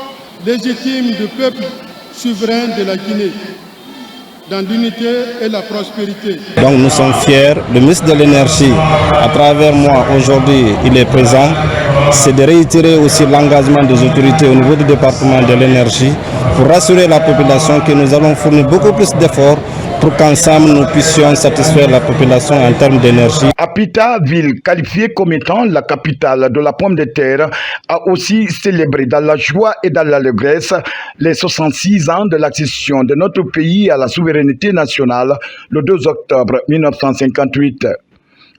légitimes du peuple souverain de la Guinée, dans l'unité et la prospérité. Donc nous sommes fiers, le ministre de l'Énergie, à travers moi aujourd'hui, il est présent, c'est de réitérer aussi l'engagement des autorités au niveau du département de l'Énergie pour rassurer la population que nous allons fournir beaucoup plus d'efforts pour qu'ensemble nous puissions satisfaire la population en termes d'énergie. Apita, ville qualifiée comme étant la capitale de la pomme de terre, a aussi célébré dans la joie et dans l'allégresse les 66 ans de l'accession de notre pays à la souveraineté nationale le 2 octobre 1958.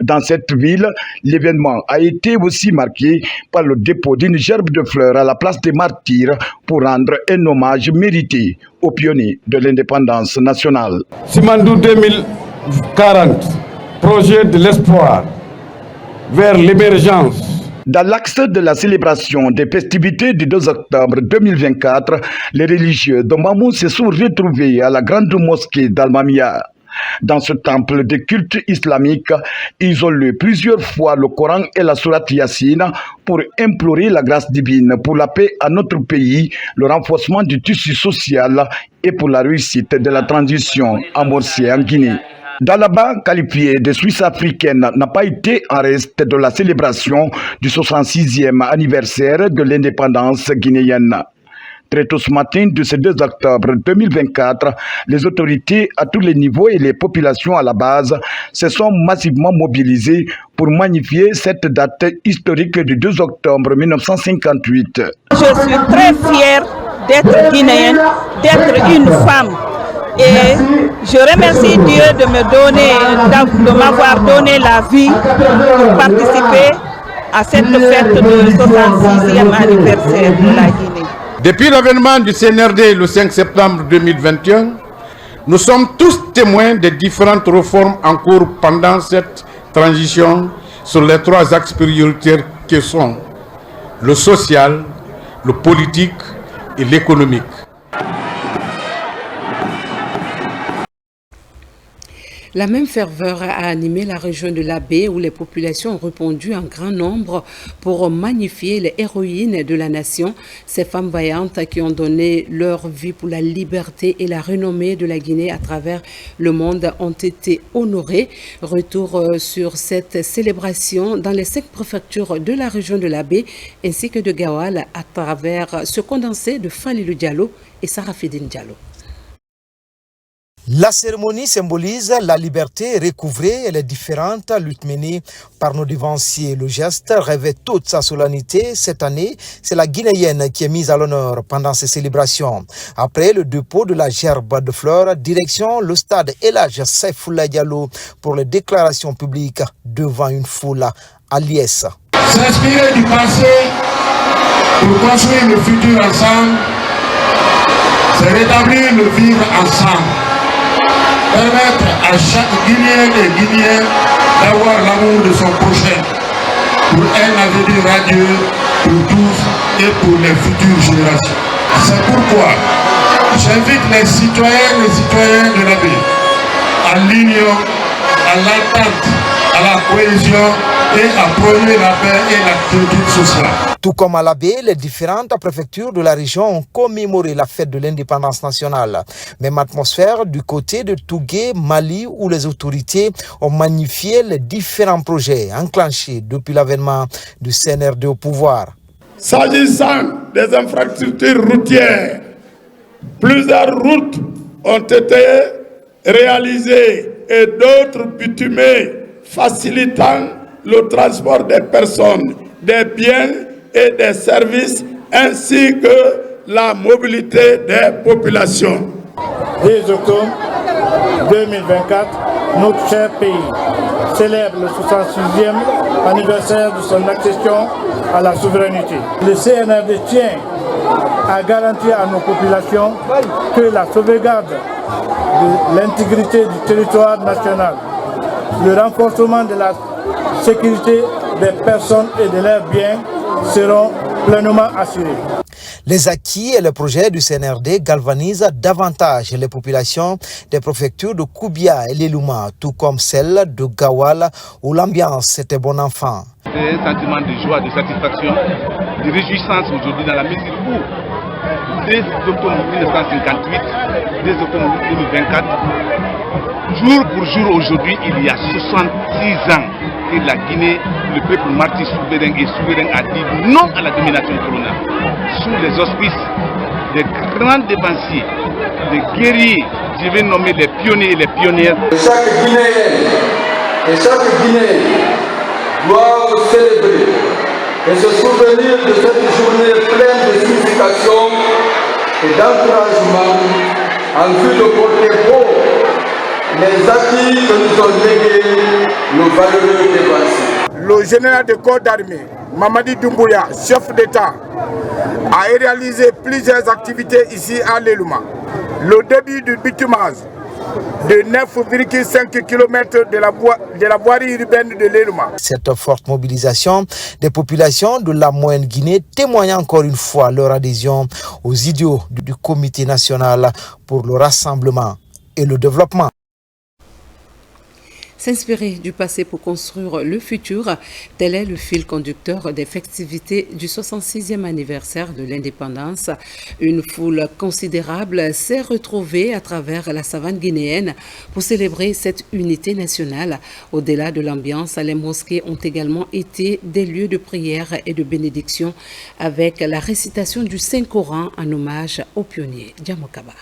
Dans cette ville, l'événement a été aussi marqué par le dépôt d'une gerbe de fleurs à la place des martyrs pour rendre un hommage mérité aux pionniers de l'indépendance nationale. Simandou 2040, projet de l'espoir vers l'émergence. Dans l'axe de la célébration des festivités du 2 octobre 2024, les religieux de Mamou se sont retrouvés à la grande mosquée d'Almamia. Dans ce temple de culte islamique, ils ont lu plusieurs fois le Coran et la sourate Yassine pour implorer la grâce divine pour la paix à notre pays, le renforcement du tissu social et pour la réussite de la transition amorcée en Guinée. Dans la banque qualifiée de Suisse africaine n'a pas été en reste de la célébration du 66e anniversaire de l'indépendance guinéenne. Très tôt ce matin de ce 2 octobre 2024, les autorités à tous les niveaux et les populations à la base se sont massivement mobilisées pour magnifier cette date historique du 2 octobre 1958. Je suis très fière d'être guinéenne, d'être une femme. Et je remercie Dieu de m'avoir donné la vie pour participer à cette fête de 66e anniversaire de la Guinée. Depuis l'avènement du CNRD le 5 septembre 2021, nous sommes tous témoins des différentes réformes en cours pendant cette transition sur les 3 axes prioritaires que sont le social, le politique et l'économique. La même ferveur a animé la région de l'Abbé où les populations ont répondu en grand nombre pour magnifier les héroïnes de la nation, ces femmes vaillantes qui ont donné leur vie pour la liberté et la renommée de la Guinée à travers le monde ont été honorées. Retour sur cette célébration dans les 5 préfectures de la région de l'Abbé ainsi que de Gawal à travers ce condensé de Falilou Diallo et Sarafidine Diallo. La cérémonie symbolise la liberté recouvrée et les différentes luttes menées par nos devanciers. Le geste revêt toute sa solennité. Cette année, c'est la Guinéenne qui est mise à l'honneur pendant ces célébrations. Après le dépôt de la gerbe de fleurs, direction le stade El Hadj Saifoula Diallo pour les déclarations publiques devant une foule à Liès. S'inspirer du passé pour construire le futur ensemble, c'est rétablir le vivre ensemble. Permettre à chaque Guinéen et Guinéen d'avoir l'amour de son prochain pour un avenir radieux pour tous et pour les futures générations. C'est pourquoi j'invite les citoyens de l'Abbé à l'union, à l'entente, à la cohésion et à prôner la paix et la quiétude sociale. Tout comme à l'Abbé, les différentes préfectures de la région ont commémoré la fête de l'indépendance nationale. Même atmosphère du côté de Tougué, Mali, où les autorités ont magnifié les différents projets enclenchés depuis l'avènement du CNRD au pouvoir. S'agissant des infrastructures routières, plusieurs routes ont été réalisées et d'autres bitumées, facilitant le transport des personnes, des biens et des services, ainsi que la mobilité des populations. 10 octobre 2024, notre cher pays célèbre le 66e anniversaire de son accession à la souveraineté. Le CNRD tient à garantir à nos populations que la sauvegarde de l'intégrité du territoire national, le renforcement de la sécurité des personnes et de leurs biens seront pleinement assurés. Les acquis et les projets du CNRD galvanisent davantage les populations des préfectures de Koubia et Lelouma, tout comme celle de Gawal, où l'ambiance était bon enfant. C'est un sentiment de joie, de satisfaction, de réjouissance aujourd'hui dans la mesure où, dès octobre 1958, dès octobre 2024, jour pour jour aujourd'hui, il y a 66 ans que la Guinée, le peuple martyr souverain et souverain a dit non à la domination coloniale. Sous les auspices des grands dévanciers, des guerriers je vais nommer les pionniers et les pionnières. Chaque Guinéen et chaque Guinéen doit célébrer et se souvenir de cette journée pleine de signification et d'encouragement en vue de porter haut les acquis que nous ont légués nos valeureux défenseurs. Le général de corps d'armée, Mamadi Doumbouya, chef d'État, a réalisé plusieurs activités ici à Lelouma. Le début du bitumage de 9,5 km de la voirie urbaine de Lelouma. Cette forte mobilisation des populations de la Moyenne Guinée témoigne encore une fois leur adhésion aux idéaux du Comité national pour le rassemblement et le développement. S'inspirer du passé pour construire le futur, tel est le fil conducteur des festivités du 66e anniversaire de l'indépendance. Une foule considérable s'est retrouvée à travers la savane guinéenne pour célébrer cette unité nationale. Au-delà de l'ambiance, les mosquées ont également été des lieux de prière et de bénédiction avec la récitation du Saint-Coran en hommage aux pionniers. Djamokaba.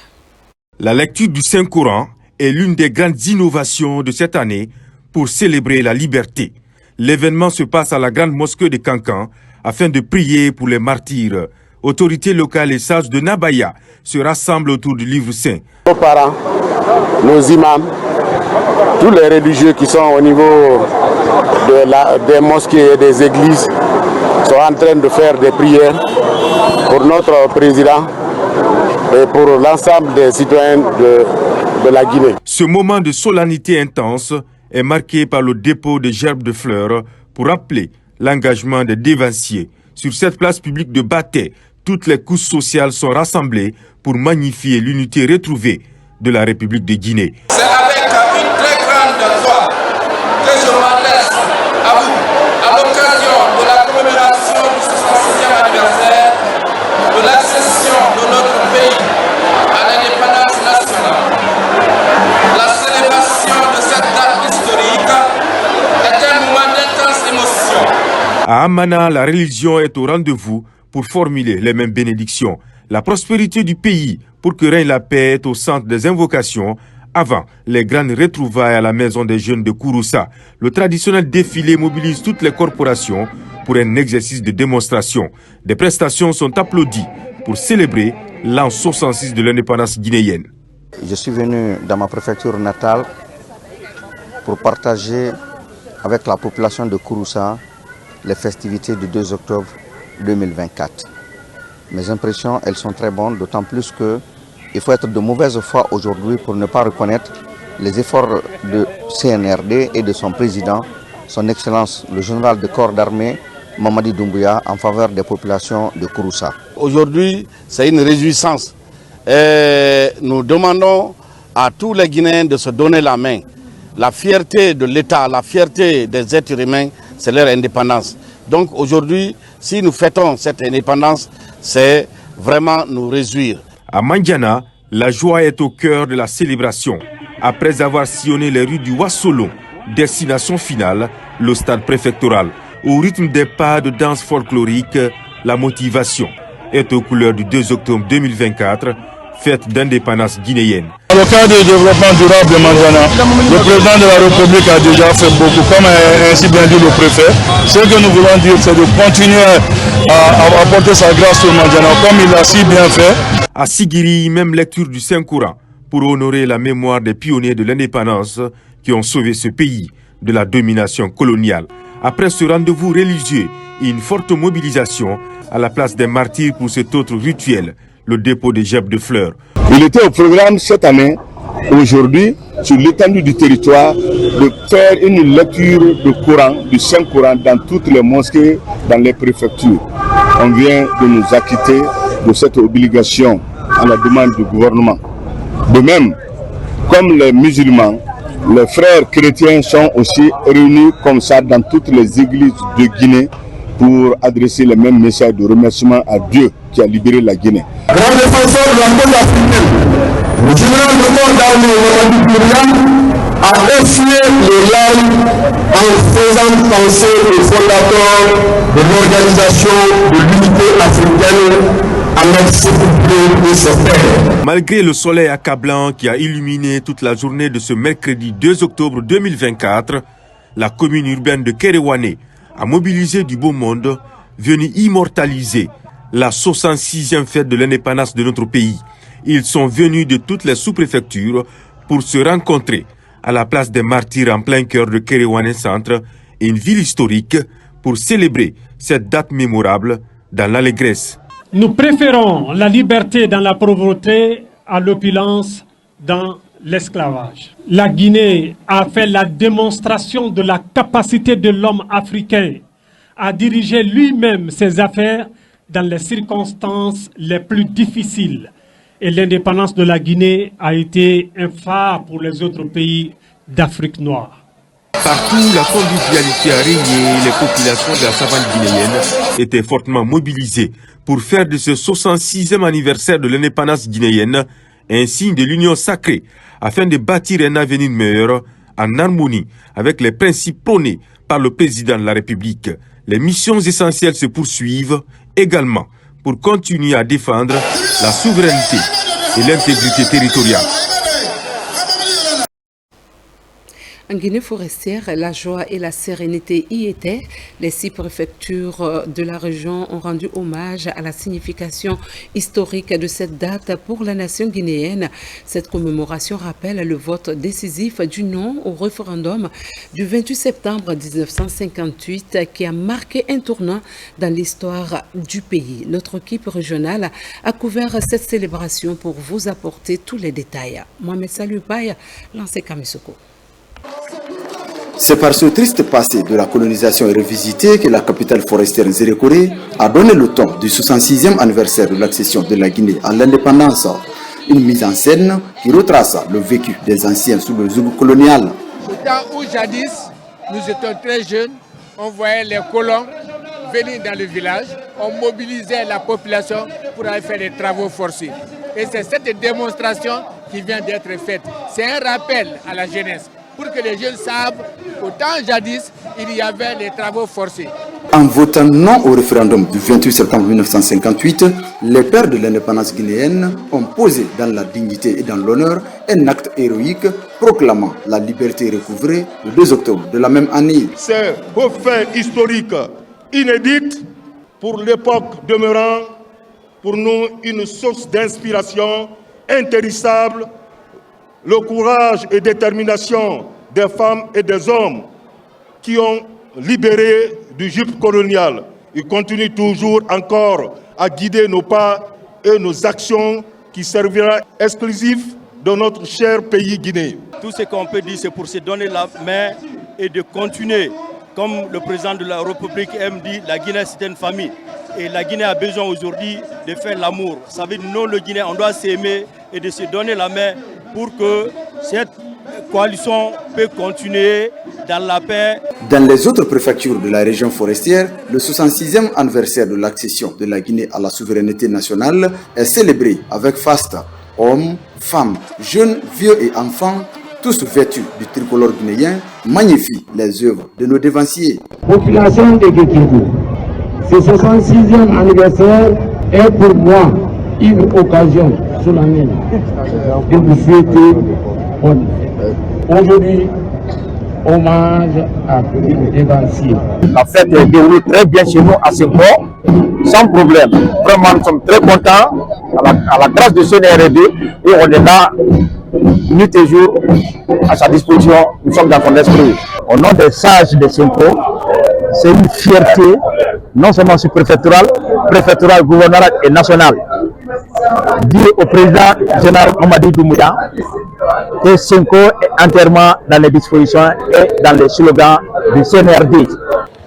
La lecture du Saint-Coran est l'une des grandes innovations de cette année pour célébrer la liberté. L'événement se passe à la grande mosquée de Kankan afin de prier pour les martyrs. Autorités locales et sages de Nabaya se rassemblent autour du livre saint. Nos parents, nos imams, tous les religieux qui sont au niveau des mosquées et des églises sont en train de faire des prières pour notre président et pour l'ensemble des citoyens de la Guinée. Ce moment de solennité intense est marqué par le dépôt de gerbes de fleurs pour rappeler l'engagement des dévanciers. Sur cette place publique de Baté, toutes les couches sociales sont rassemblées pour magnifier l'unité retrouvée de la République de Guinée. C'est avec une très grande joie que je m'adresse à vous à l'occasion de la commémoration du 66e anniversaire de l'accession de notre pays à l'indépendance nationale. La célébration de cette date historique est un moment d'intense émotion. À Amana, la religion est au rendez-vous pour formuler les mêmes bénédictions. La prospérité du pays pour que règne la paix est au centre des invocations avant les grandes retrouvailles à la maison des jeunes de Kouroussa. Le traditionnel défilé mobilise toutes les corporations pour un exercice de démonstration. Des prestations sont applaudies pour célébrer l'an 66 de l'indépendance guinéenne. Je suis venu dans ma préfecture natale pour partager avec la population de Kouroussa les festivités du 2 octobre 2024. Mes impressions, elles sont très bonnes, d'autant plus qu'il faut être de mauvaise foi aujourd'hui pour ne pas reconnaître les efforts de CNRD et de son président, son Excellence, le général de corps d'armée, Mamadi Doumbouya, en faveur des populations de Kouroussa. Aujourd'hui, c'est une réjouissance. Et nous demandons à tous les Guinéens de se donner la main. La fierté de l'État, la fierté des êtres humains, c'est leur indépendance. Donc aujourd'hui, si nous fêtons cette indépendance, c'est vraiment nous réjouir. À Mandiana, la joie est au cœur de la célébration. Après avoir sillonné les rues du Wassolon, destination finale, le stade préfectoral. Au rythme des pas de danse folklorique, la motivation est aux couleurs du 2 octobre 2024, fête d'indépendance guinéenne. Dans le cadre du développement durable de Mandiana, le président de la République a déjà fait beaucoup, comme ainsi bien dit le préfet. Ce que nous voulons dire, c'est de continuer à apporter sa grâce sur Mandiana, comme il l'a si bien fait. À Sigiri, même lecture du Saint-Coran pour honorer la mémoire des pionniers de l'indépendance qui ont sauvé ce pays de la domination coloniale. Après ce rendez-vous religieux et une forte mobilisation à la place des martyrs pour cet autre rituel, le dépôt des gerbes de fleurs. Il était au programme cette année, aujourd'hui, sur l'étendue du territoire, de faire une lecture du Coran, du Saint-Coran, dans toutes les mosquées, dans les préfectures. On vient de nous acquitter de cette obligation à la demande du gouvernement. De même, comme les musulmans, les frères chrétiens sont aussi réunis comme ça dans toutes les églises de Guinée pour adresser les mêmes messages de remerciement à Dieu qui a libéré la Guinée. Grand défenseur de la cause africaine, le général de corps d'armée Mamadi Doumbouya a essuyé les larmes en faisant penser au fondateur de l'Organisation de l'Unité africaine Malgré le soleil accablant qui a illuminé toute la journée de ce mercredi 2 octobre 2024, la commune urbaine de Kéréouané a mobilisé du beau monde venu immortaliser la 66e fête de l'indépendance de notre pays. Ils sont venus de toutes les sous-préfectures pour se rencontrer à la place des martyrs en plein cœur de Kéréouané Centre, une ville historique, pour célébrer cette date mémorable dans l'allégresse. Nous préférons la liberté dans la pauvreté à l'opulence dans l'esclavage. La Guinée a fait la démonstration de la capacité de l'homme africain à diriger lui-même ses affaires dans les circonstances les plus difficiles. Et l'indépendance de la Guinée a été un phare pour les autres pays d'Afrique noire. Partout, la convivialité a régné, les populations de la savane guinéenne étaient fortement mobilisées pour faire de ce 66e anniversaire de l'indépendance guinéenne un signe de l'union sacrée afin de bâtir un avenir meilleur en harmonie avec les principes prônés par le président de la République. Les missions essentielles se poursuivent également pour continuer à défendre la souveraineté et l'intégrité territoriale. En Guinée forestière, la joie et la sérénité y étaient. Les 6 préfectures de la région ont rendu hommage à la signification historique de cette date pour la nation guinéenne. Cette commémoration rappelle le vote décisif du non au référendum du 28 septembre 1958 qui a marqué un tournant dans l'histoire du pays. Notre équipe régionale a couvert cette célébration pour vous apporter tous les détails. Mohamed Salou Paye, Lancé Kamisoko. C'est par ce triste passé de la colonisation revisitée que la capitale forestière Zérékoré a donné le ton du 66e anniversaire de l'accession de la Guinée à l'indépendance. Une mise en scène qui retrace le vécu des anciens sous le joug colonial. Au temps où jadis, nous étions très jeunes, on voyait les colons venir dans le village, on mobilisait la population pour aller faire des travaux forcés. Et c'est cette démonstration qui vient d'être faite. C'est un rappel à la jeunesse, pour que les jeunes savent qu'au temps jadis, il y avait les travaux forcés. En votant non au référendum du 28 septembre 1958, les pères de l'indépendance guinéenne ont posé dans la dignité et dans l'honneur un acte héroïque proclamant la liberté recouvrée le 2 octobre de la même année. C'est un fait historique inédite pour l'époque demeurant pour nous une source d'inspiration intéressable. Le courage et détermination des femmes et des hommes qui ont libéré du joug colonial. Ils continuent toujours encore à guider nos pas et nos actions qui servira exclusif de notre cher pays Guinée. Tout ce qu'on peut dire, c'est pour se donner la main et de continuer. Comme le président de la République aime dire, la Guinée c'est une famille. Et la Guinée a besoin aujourd'hui de faire l'amour. Ça veut dire nous, le Guinée, on doit s'aimer et de se donner la main pour que cette coalition peut continuer dans la paix. Dans les autres préfectures de la région forestière, le 66e anniversaire de l'accession de la Guinée à la souveraineté nationale est célébré avec faste. Hommes, femmes, jeunes, vieux et enfants, tous vêtus du tricolore guinéen, magnifient les œuvres de nos dévanciers. Population de Guékékou, ce 66e anniversaire est pour moi une occasion solennelle de vous souhaiter bonne fête. Aujourd'hui, hommage à tous les dévanciers. La fête est déroulée très bien chez nous à Senghor, sans problème. Vraiment, nous sommes très contents à la grâce de CNRD et on est là, nuit et jour, à sa disposition. Nous sommes dans son esprit. Au nom des sages de Senghor, c'est une fierté, non seulement préfectorale, gouvernementale et nationale. Dire au président général Mamadi Doumbouya que Senghor est entièrement dans les dispositions et dans les slogans du CNRD.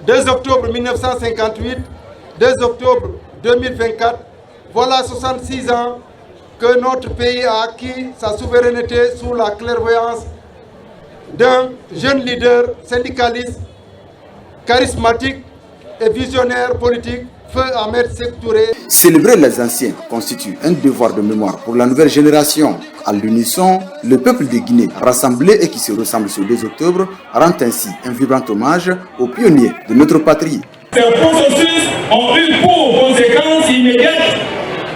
2 octobre 1958, 2 octobre 2024, voilà 66 ans que notre pays a acquis sa souveraineté sous la clairvoyance d'un jeune leader syndicaliste, charismatique et visionnaire politique, Feu Ahmed Sékou Touré. Célébrer les anciens constitue un devoir de mémoire pour la nouvelle génération. À l'unisson, le peuple de Guinée, rassemblé et qui se ressemble ce 2 octobre, rend ainsi un vibrant hommage aux pionniers de notre patrie. Ces processus ont eu pour conséquence immédiate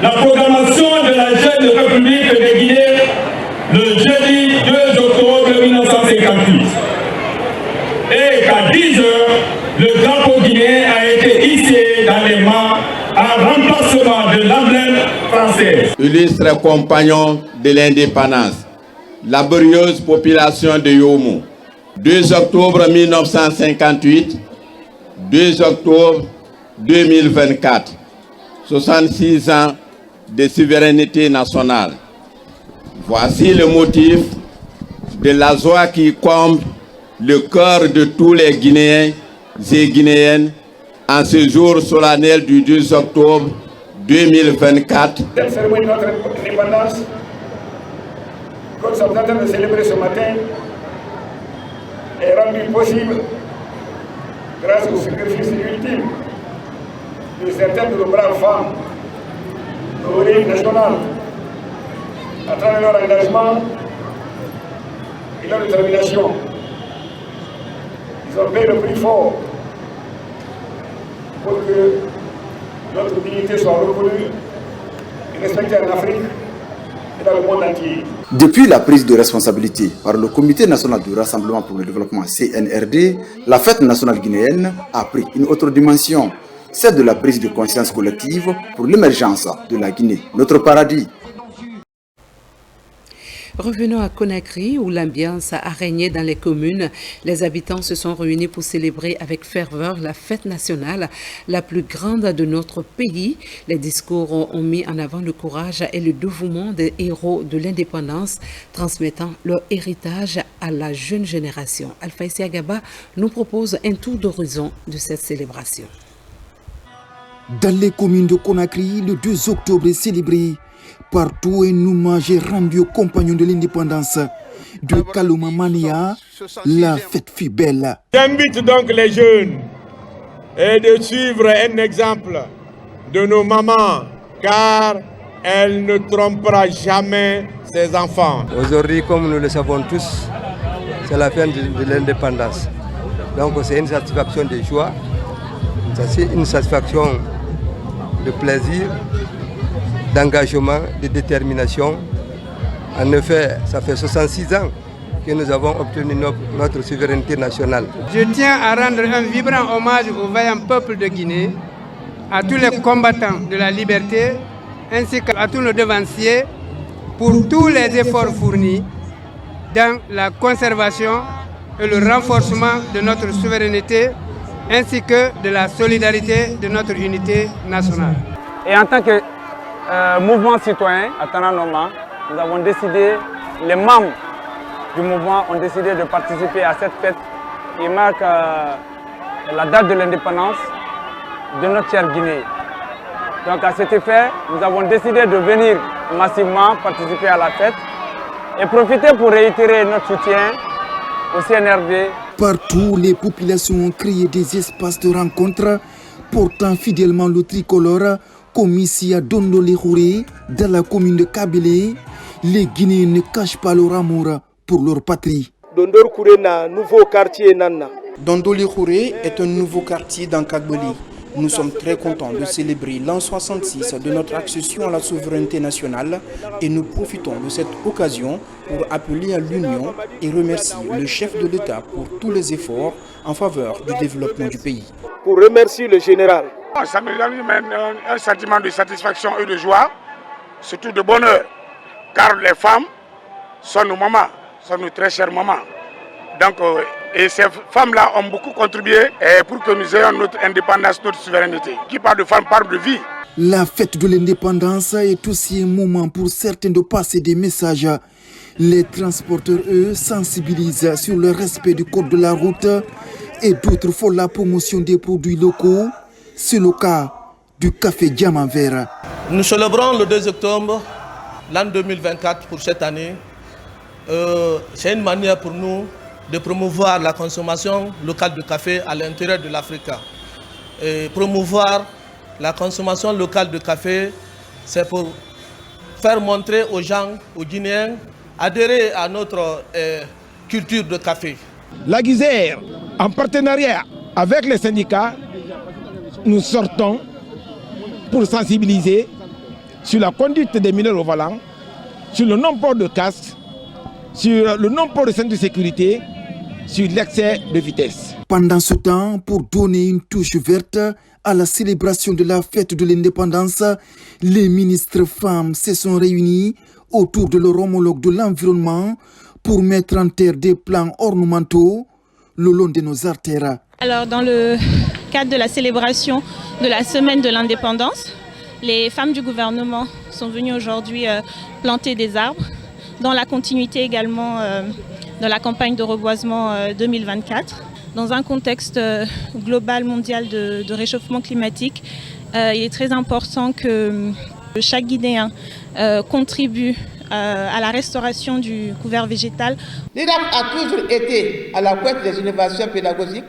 la proclamation de la jeune République de Guinée le jeudi 2 octobre 1958. Et qu'à 10 heures, le drapeau guinéen a été hissé dans les mains en remplacement de l'emblème français. Illustres compagnons de l'indépendance, laborieuse population de Yomo, 2 octobre 1958, 2 octobre 2024, 66 ans de souveraineté nationale. Voici le motif de la joie qui comble le cœur de tous les Guinéens et Guinéennes en ce jour solennel du 2 octobre 2024. Cette cérémonie de notre indépendance, que nous sommes en train de célébrer ce matin, est rendue possible grâce au sacrifice ultime de certaines de nos braves femmes de l'Union nationale, à travers leur engagement et leur détermination. Ils ont payé le prix fort pour que notre dignité soit reconnue et respectée en Afrique et dans le monde entier. Depuis la prise de responsabilité par le Comité national du Rassemblement pour le développement CNRD, la fête nationale guinéenne a pris une autre dimension, celle de la prise de conscience collective pour l'émergence de la Guinée, notre paradis. Revenons à Conakry où l'ambiance a régné dans les communes. Les habitants se sont réunis pour célébrer avec ferveur la fête nationale, la plus grande de notre pays. Les discours ont mis en avant le courage et le dévouement des héros de l'indépendance, transmettant leur héritage à la jeune génération. Alpha Siagaba nous propose un tour d'horizon de cette célébration. Dans les communes de Conakry, le 2 octobre est célébré. Partout, un hommage est rendu aux compagnons de l'indépendance. De Kaloma Mania, la fête fut belle. J'invite donc les jeunes de suivre un exemple de nos mamans, car elle ne trompera jamais ses enfants. Aujourd'hui, comme nous le savons tous, c'est la fin de l'indépendance. Donc c'est une satisfaction de joie, c'est une satisfaction de plaisir, d'engagement, de détermination. En effet, ça fait 66 ans que nous avons obtenu notre souveraineté nationale. Je tiens à rendre un vibrant hommage au vaillant peuple de Guinée, à tous les combattants de la liberté, ainsi qu'à tous nos devanciers pour tous les efforts fournis dans la conservation et le renforcement de notre souveraineté, ainsi que de la solidarité de notre unité nationale. Et en tant que mouvement citoyen, à Tananoma, nous avons décidé, les membres du mouvement ont décidé de participer à cette fête qui marque la date de l'indépendance de notre chère Guinée. Donc à cet effet, nous avons décidé de venir massivement participer à la fête et profiter pour réitérer notre soutien au CNRD. Partout, les populations ont créé des espaces de rencontre portant fidèlement le tricolore, comme ici à Dondolihouré, dans la commune de Kabylie. Les Guinéens ne cachent pas leur amour pour leur patrie. Dondolihouré est un nouveau quartier dans Kabylie. Nous sommes très contents de célébrer l'an 66 de notre accession à la souveraineté nationale et nous profitons de cette occasion pour appeler à l'union et remercier le chef de l'État pour tous les efforts en faveur du développement du pays. Pour remercier le général. Ça me donne un sentiment de satisfaction et de joie, surtout de bonheur, car les femmes sont nos mamans, sont nos très chères mamans. Donc, et ces femmes-là ont beaucoup contribué pour que nous ayons notre indépendance, notre souveraineté. Qui parle de femmes parle de vie. La fête de l'indépendance est aussi un moment pour certains de passer des messages. Les transporteurs, eux, sensibilisent sur le respect du code de la route et d'autres font la promotion des produits locaux. C'est le cas du café Diamant Vert. Nous célébrons le 2 octobre, l'an 2024 pour cette année. C'est une manière pour nous de promouvoir la consommation locale de café à l'intérieur de l'Afrique. Promouvoir la consommation locale de café, c'est pour faire montrer aux gens, aux Guinéens, adhérer à notre culture de café. La Guisère, en partenariat avec les syndicats, nous sortons pour sensibiliser sur la conduite des mineurs au volant, sur le non-port de casque, sur le non-port de ceinture de sécurité, sur l'excès de vitesse. Pendant ce temps, pour donner une touche verte à la célébration de la fête de l'indépendance, les ministres femmes se sont réunis autour de leur homologue de l'environnement pour mettre en terre des plants ornementaux le long de nos artères. Alors, dans le cadre de la célébration de la semaine de l'indépendance, les femmes du gouvernement sont venues aujourd'hui planter des arbres, dans la continuité également de la campagne de reboisement 2024. Dans un contexte global mondial de réchauffement climatique, il est très important que chaque Guinéen contribue à la restauration du couvert végétal. L'IRAP a toujours été à la pointe des innovations pédagogiques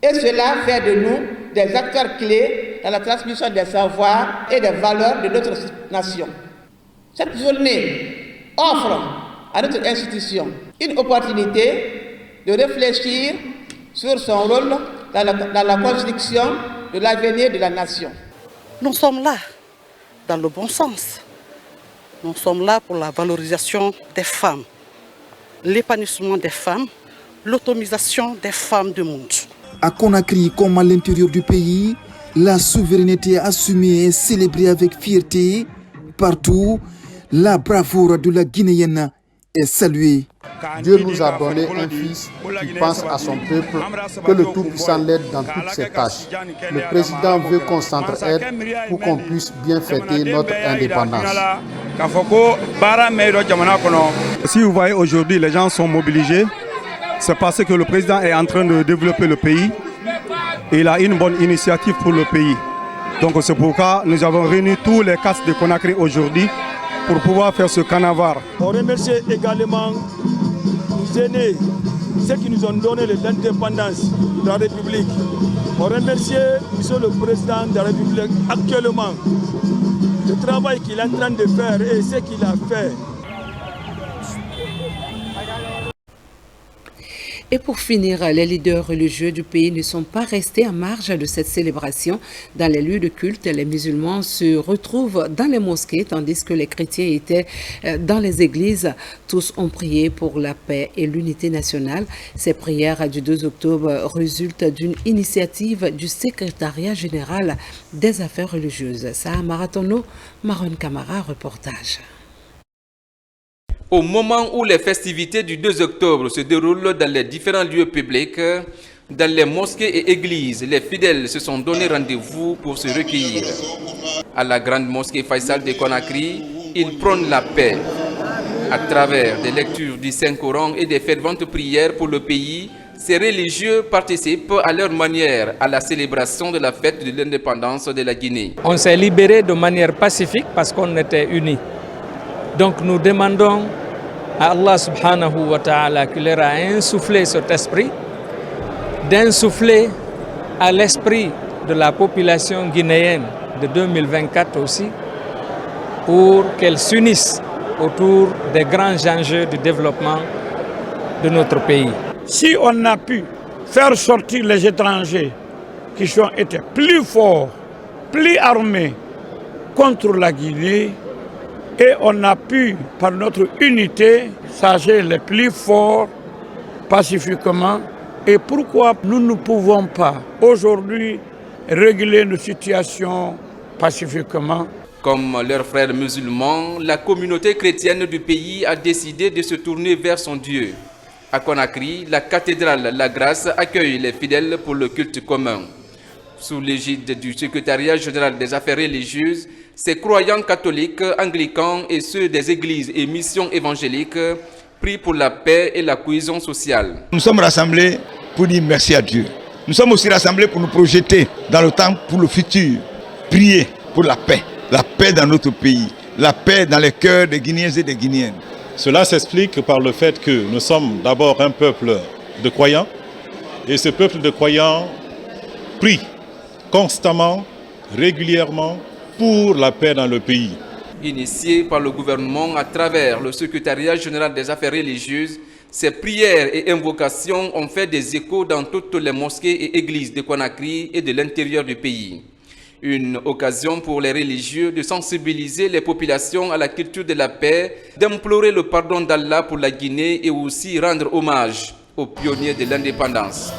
et cela fait de nous des acteurs clés dans la transmission des savoirs et des valeurs de notre nation. Cette journée offre à notre institution une opportunité de réfléchir sur son rôle dans la construction de l'avenir de la nation. Nous sommes là dans le bon sens. Nous sommes là pour la valorisation des femmes, l'épanouissement des femmes, l'autonomisation des femmes du monde. À Conakry comme à l'intérieur du pays, la souveraineté assumée et célébrée avec fierté. Partout, la bravoure de la Guinéenne est saluée. Dieu nous a donné un fils qui pense à son peuple, que le Tout-Puissant l'aide dans toutes ses tâches. Le président veut qu'on s'entraide pour qu'on puisse bien fêter notre indépendance. Si vous voyez aujourd'hui les gens sont mobilisés, c'est parce que le président est en train de développer le pays et il a une bonne initiative pour le pays. Donc c'est pourquoi nous avons réuni tous les castes de Conakry aujourd'hui pour pouvoir faire ce carnaval. On remercie également nos aînés, ceux qui nous ont donné l'indépendance de la République. On remercie M. le Président de la République actuellement, le travail qu'il est en train de faire et ce qu'il a fait. Et pour finir, les leaders religieux du pays ne sont pas restés à marge de cette célébration. Dans les lieux de culte, les musulmans se retrouvent dans les mosquées, tandis que les chrétiens étaient dans les églises. Tous ont prié pour la paix et l'unité nationale. Ces prières du 2 octobre résultent d'une initiative du secrétariat général des affaires religieuses. Saha Maratono, Maron Camara, reportage. Au moment où les festivités du 2 octobre se déroulent dans les différents lieux publics, dans les mosquées et églises, les fidèles se sont donné rendez-vous pour se recueillir. À la grande mosquée Faisal de Conakry, ils prônent la paix. À travers des lectures du Saint-Coran et des ferventes prières pour le pays, ces religieux participent à leur manière à la célébration de la fête de l'indépendance de la Guinée. On s'est libéré de manière pacifique parce qu'on était unis. Donc nous demandons à Allah subhanahu wa ta'ala qui leur a insufflé cet esprit, d'insuffler à l'esprit de la population guinéenne de 2024 aussi, pour qu'elle s'unisse autour des grands enjeux du développement de notre pays. Si on a pu faire sortir les étrangers qui ont été plus forts, plus armés contre la Guinée, et on a pu, par notre unité, sager les plus forts pacifiquement. Et pourquoi nous ne pouvons pas aujourd'hui régler nos situations pacifiquement? Comme leurs frères musulmans, la communauté chrétienne du pays a décidé de se tourner vers son Dieu. À Conakry, la cathédrale La Grâce accueille les fidèles pour le culte commun. Sous l'égide du secrétariat général des affaires religieuses, ces croyants catholiques, anglicans et ceux des églises et missions évangéliques prient pour la paix et la cohésion sociale. Nous sommes rassemblés pour dire merci à Dieu. Nous sommes aussi rassemblés pour nous projeter dans le temps pour le futur. Prier pour la paix dans notre pays, la paix dans les cœurs des Guinéens et des Guinéennes. Cela s'explique par le fait que nous sommes d'abord un peuple de croyants et ce peuple de croyants prie constamment, régulièrement, pour la paix dans le pays. Initié par le gouvernement à travers le secrétariat général des affaires religieuses, ces prières et invocations ont fait des échos dans toutes les mosquées et églises de Conakry et de l'intérieur du pays. Une occasion pour les religieux de sensibiliser les populations à la culture de la paix, d'implorer le pardon d'Allah pour la Guinée et aussi rendre hommage aux pionniers de l'indépendance.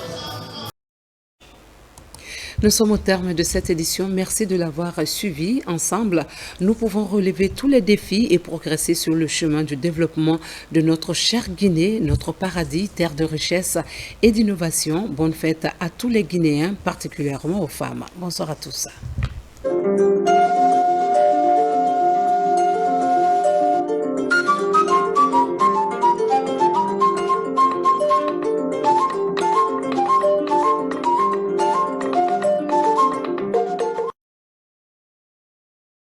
Nous sommes au terme de cette édition. Merci de l'avoir suivi. Ensemble, nous pouvons relever tous les défis et progresser sur le chemin du développement de notre chère Guinée, notre paradis, terre de richesse et d'innovation. Bonne fête à tous les Guinéens, particulièrement aux femmes. Bonsoir à tous.